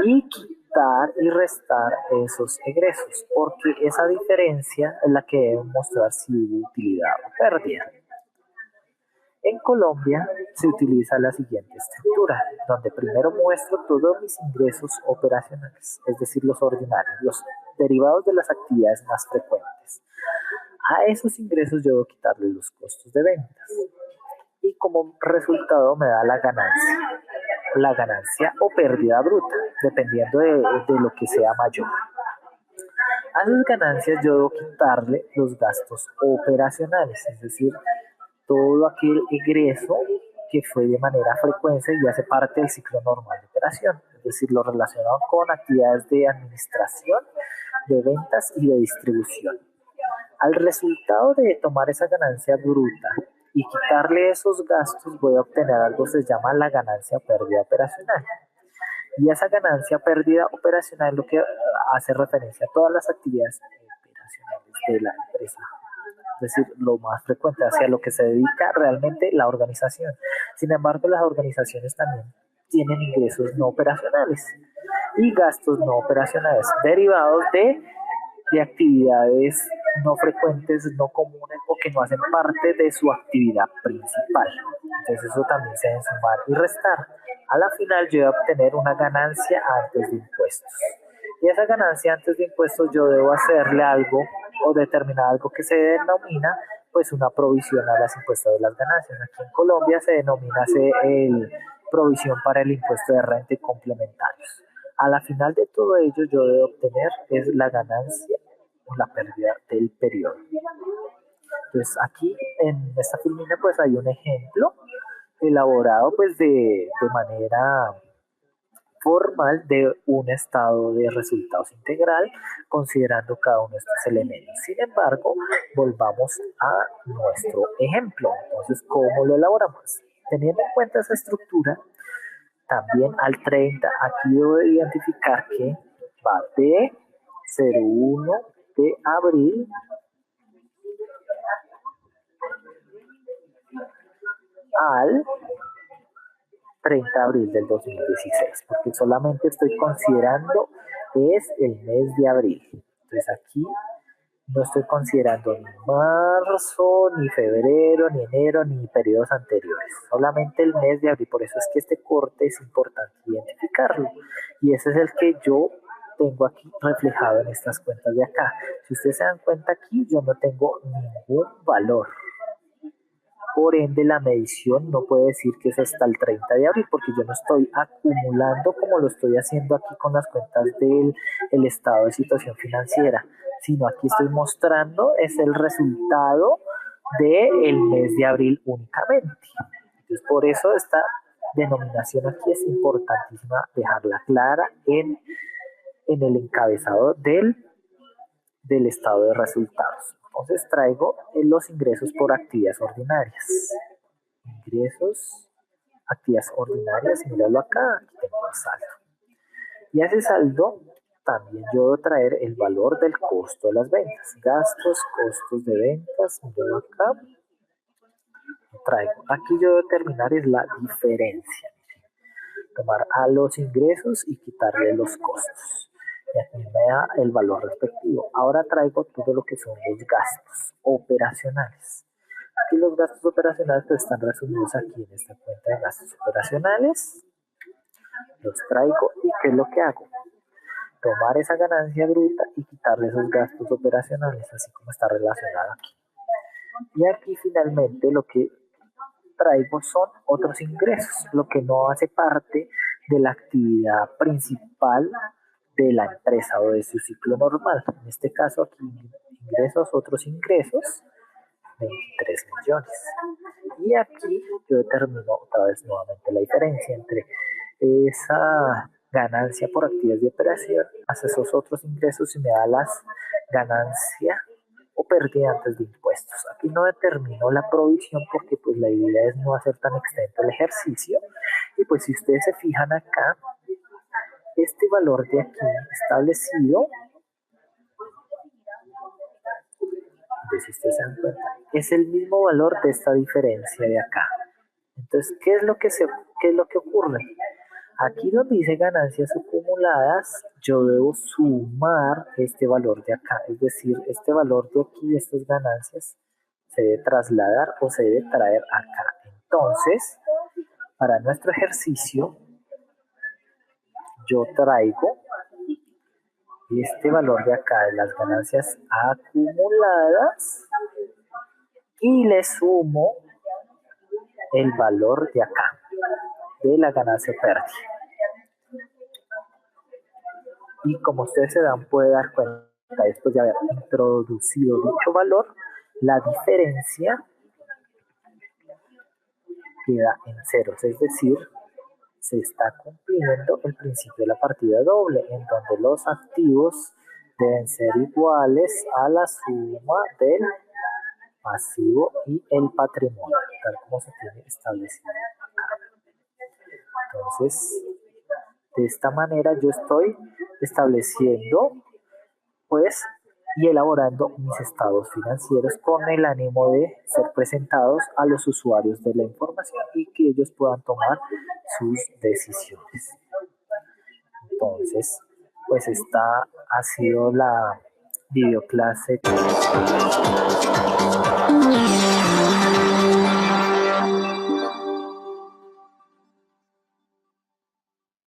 y quitar y restar esos egresos, porque esa diferencia es la que debe mostrar si hubo utilidad o pérdida. En Colombia se utiliza la siguiente estructura, donde primero muestro todos mis ingresos operacionales, es decir, los ordinarios, los derivados de las actividades más frecuentes. A esos ingresos yo debo quitarle los costos de ventas y como resultado me da la ganancia o pérdida bruta, dependiendo de lo que sea mayor. A las ganancias yo debo quitarle los gastos operacionales, es decir, todo aquel egreso que fue de manera frecuente y hace parte del ciclo normal de operación, es decir, lo relacionado con actividades de administración, de ventas y de distribución. Al resultado de tomar esa ganancia bruta y quitarle esos gastos, voy a obtener algo que se llama la ganancia pérdida operacional. Y esa ganancia pérdida operacional es lo que hace referencia a todas las actividades operacionales de la empresa. Es decir, lo más frecuente, hacia lo que se dedica realmente la organización. Sin embargo, las organizaciones también tienen ingresos no operacionales y gastos no operacionales derivados de actividades no frecuentes, no comunes o que no hacen parte de su actividad principal. Entonces eso también se debe sumar y restar. A la final yo voy a obtener una ganancia antes de impuestos. Y esa ganancia antes de impuestos yo debo hacerle algo o determinar algo que se denomina pues una provisión a las impuestos de las ganancias. Aquí en Colombia se denomina provisión para el impuesto de renta y complementarios. A la final de todo ello yo debo obtener es la ganancia o la pérdida del periodo. Entonces aquí en esta filmina pues hay un ejemplo elaborado pues de manera formal de un estado de resultados integral considerando cada uno de estos elementos. Sin embargo, volvamos a nuestro ejemplo. Entonces, ¿cómo lo elaboramos? Teniendo en cuenta esa estructura, también al 30, aquí debo identificar que va de 01 de abril al 30 de abril del 2016, porque solamente estoy considerando es el mes de abril. Entonces aquí no estoy considerando ni marzo, ni febrero, ni enero, ni periodos anteriores, solamente el mes de abril. Por eso es que este corte es importante identificarlo. Y ese es el que yo tengo aquí reflejado en estas cuentas de acá. Si ustedes se dan cuenta aquí, yo no tengo ningún valor. Por ende, la medición no puede decir que es hasta el 30 de abril, porque yo no estoy acumulando como lo estoy haciendo aquí con las cuentas del estado de situación financiera, sino aquí estoy mostrando es el resultado del mes de abril únicamente. Entonces, por eso esta denominación aquí es importantísima dejarla clara en el encabezado del estado de resultados. Entonces traigo los ingresos por actividades ordinarias. Ingresos, actividades ordinarias, míralo acá, aquí tengo el saldo. Y a ese saldo también yo voy a traer el valor del costo de las ventas. Gastos, costos de ventas, míralo acá. Lo traigo. Aquí yo voy a determinar es la diferencia. Tomar a los ingresos y quitarle los costos. Y aquí me da el valor respectivo. Ahora traigo todo lo que son los gastos operacionales. Aquí los gastos operacionales pues, están resumidos aquí en esta cuenta de gastos operacionales. Los traigo y ¿qué es lo que hago? tomar esa ganancia bruta y quitarle esos gastos operacionales, así como está relacionado aquí. Y aquí finalmente lo que traigo son otros ingresos, lo que no hace parte de la actividad principal de la empresa o de su ciclo normal. En este caso aquí otros ingresos, 23 millones. Y aquí yo determino otra vez nuevamente la diferencia entre esa ganancia por actividades de operación hacia esos otros ingresos y me da las ganancias o pérdida antes de impuestos. Aquí no determino la provisión porque pues la idea es no hacer tan extenso el ejercicio y pues si ustedes se fijan acá, este valor de aquí establecido, si ustedes se dan cuenta, es el mismo valor de esta diferencia de acá. Entonces, ¿qué es lo que ocurre? Aquí donde dice ganancias acumuladas, yo debo sumar este valor de acá, es decir, este valor de aquí, estas ganancias, se debe trasladar o se debe traer acá. Entonces, para nuestro ejercicio, yo traigo este valor de acá de las ganancias acumuladas y le sumo el valor de acá de la ganancia o pérdida. Y como ustedes se dan, puede dar cuenta después de haber introducido dicho valor, la diferencia queda en ceros, es decir, se está cumpliendo el principio de la partida doble, en donde los activos deben ser iguales a la suma del pasivo y el patrimonio, tal como se tiene establecido acá. Entonces, de esta manera yo estoy estableciendo, pues, y elaborando mis estados financieros con el ánimo de ser presentados a los usuarios de la información y que ellos puedan tomar sus decisiones. Entonces, pues esta ha sido la videoclase.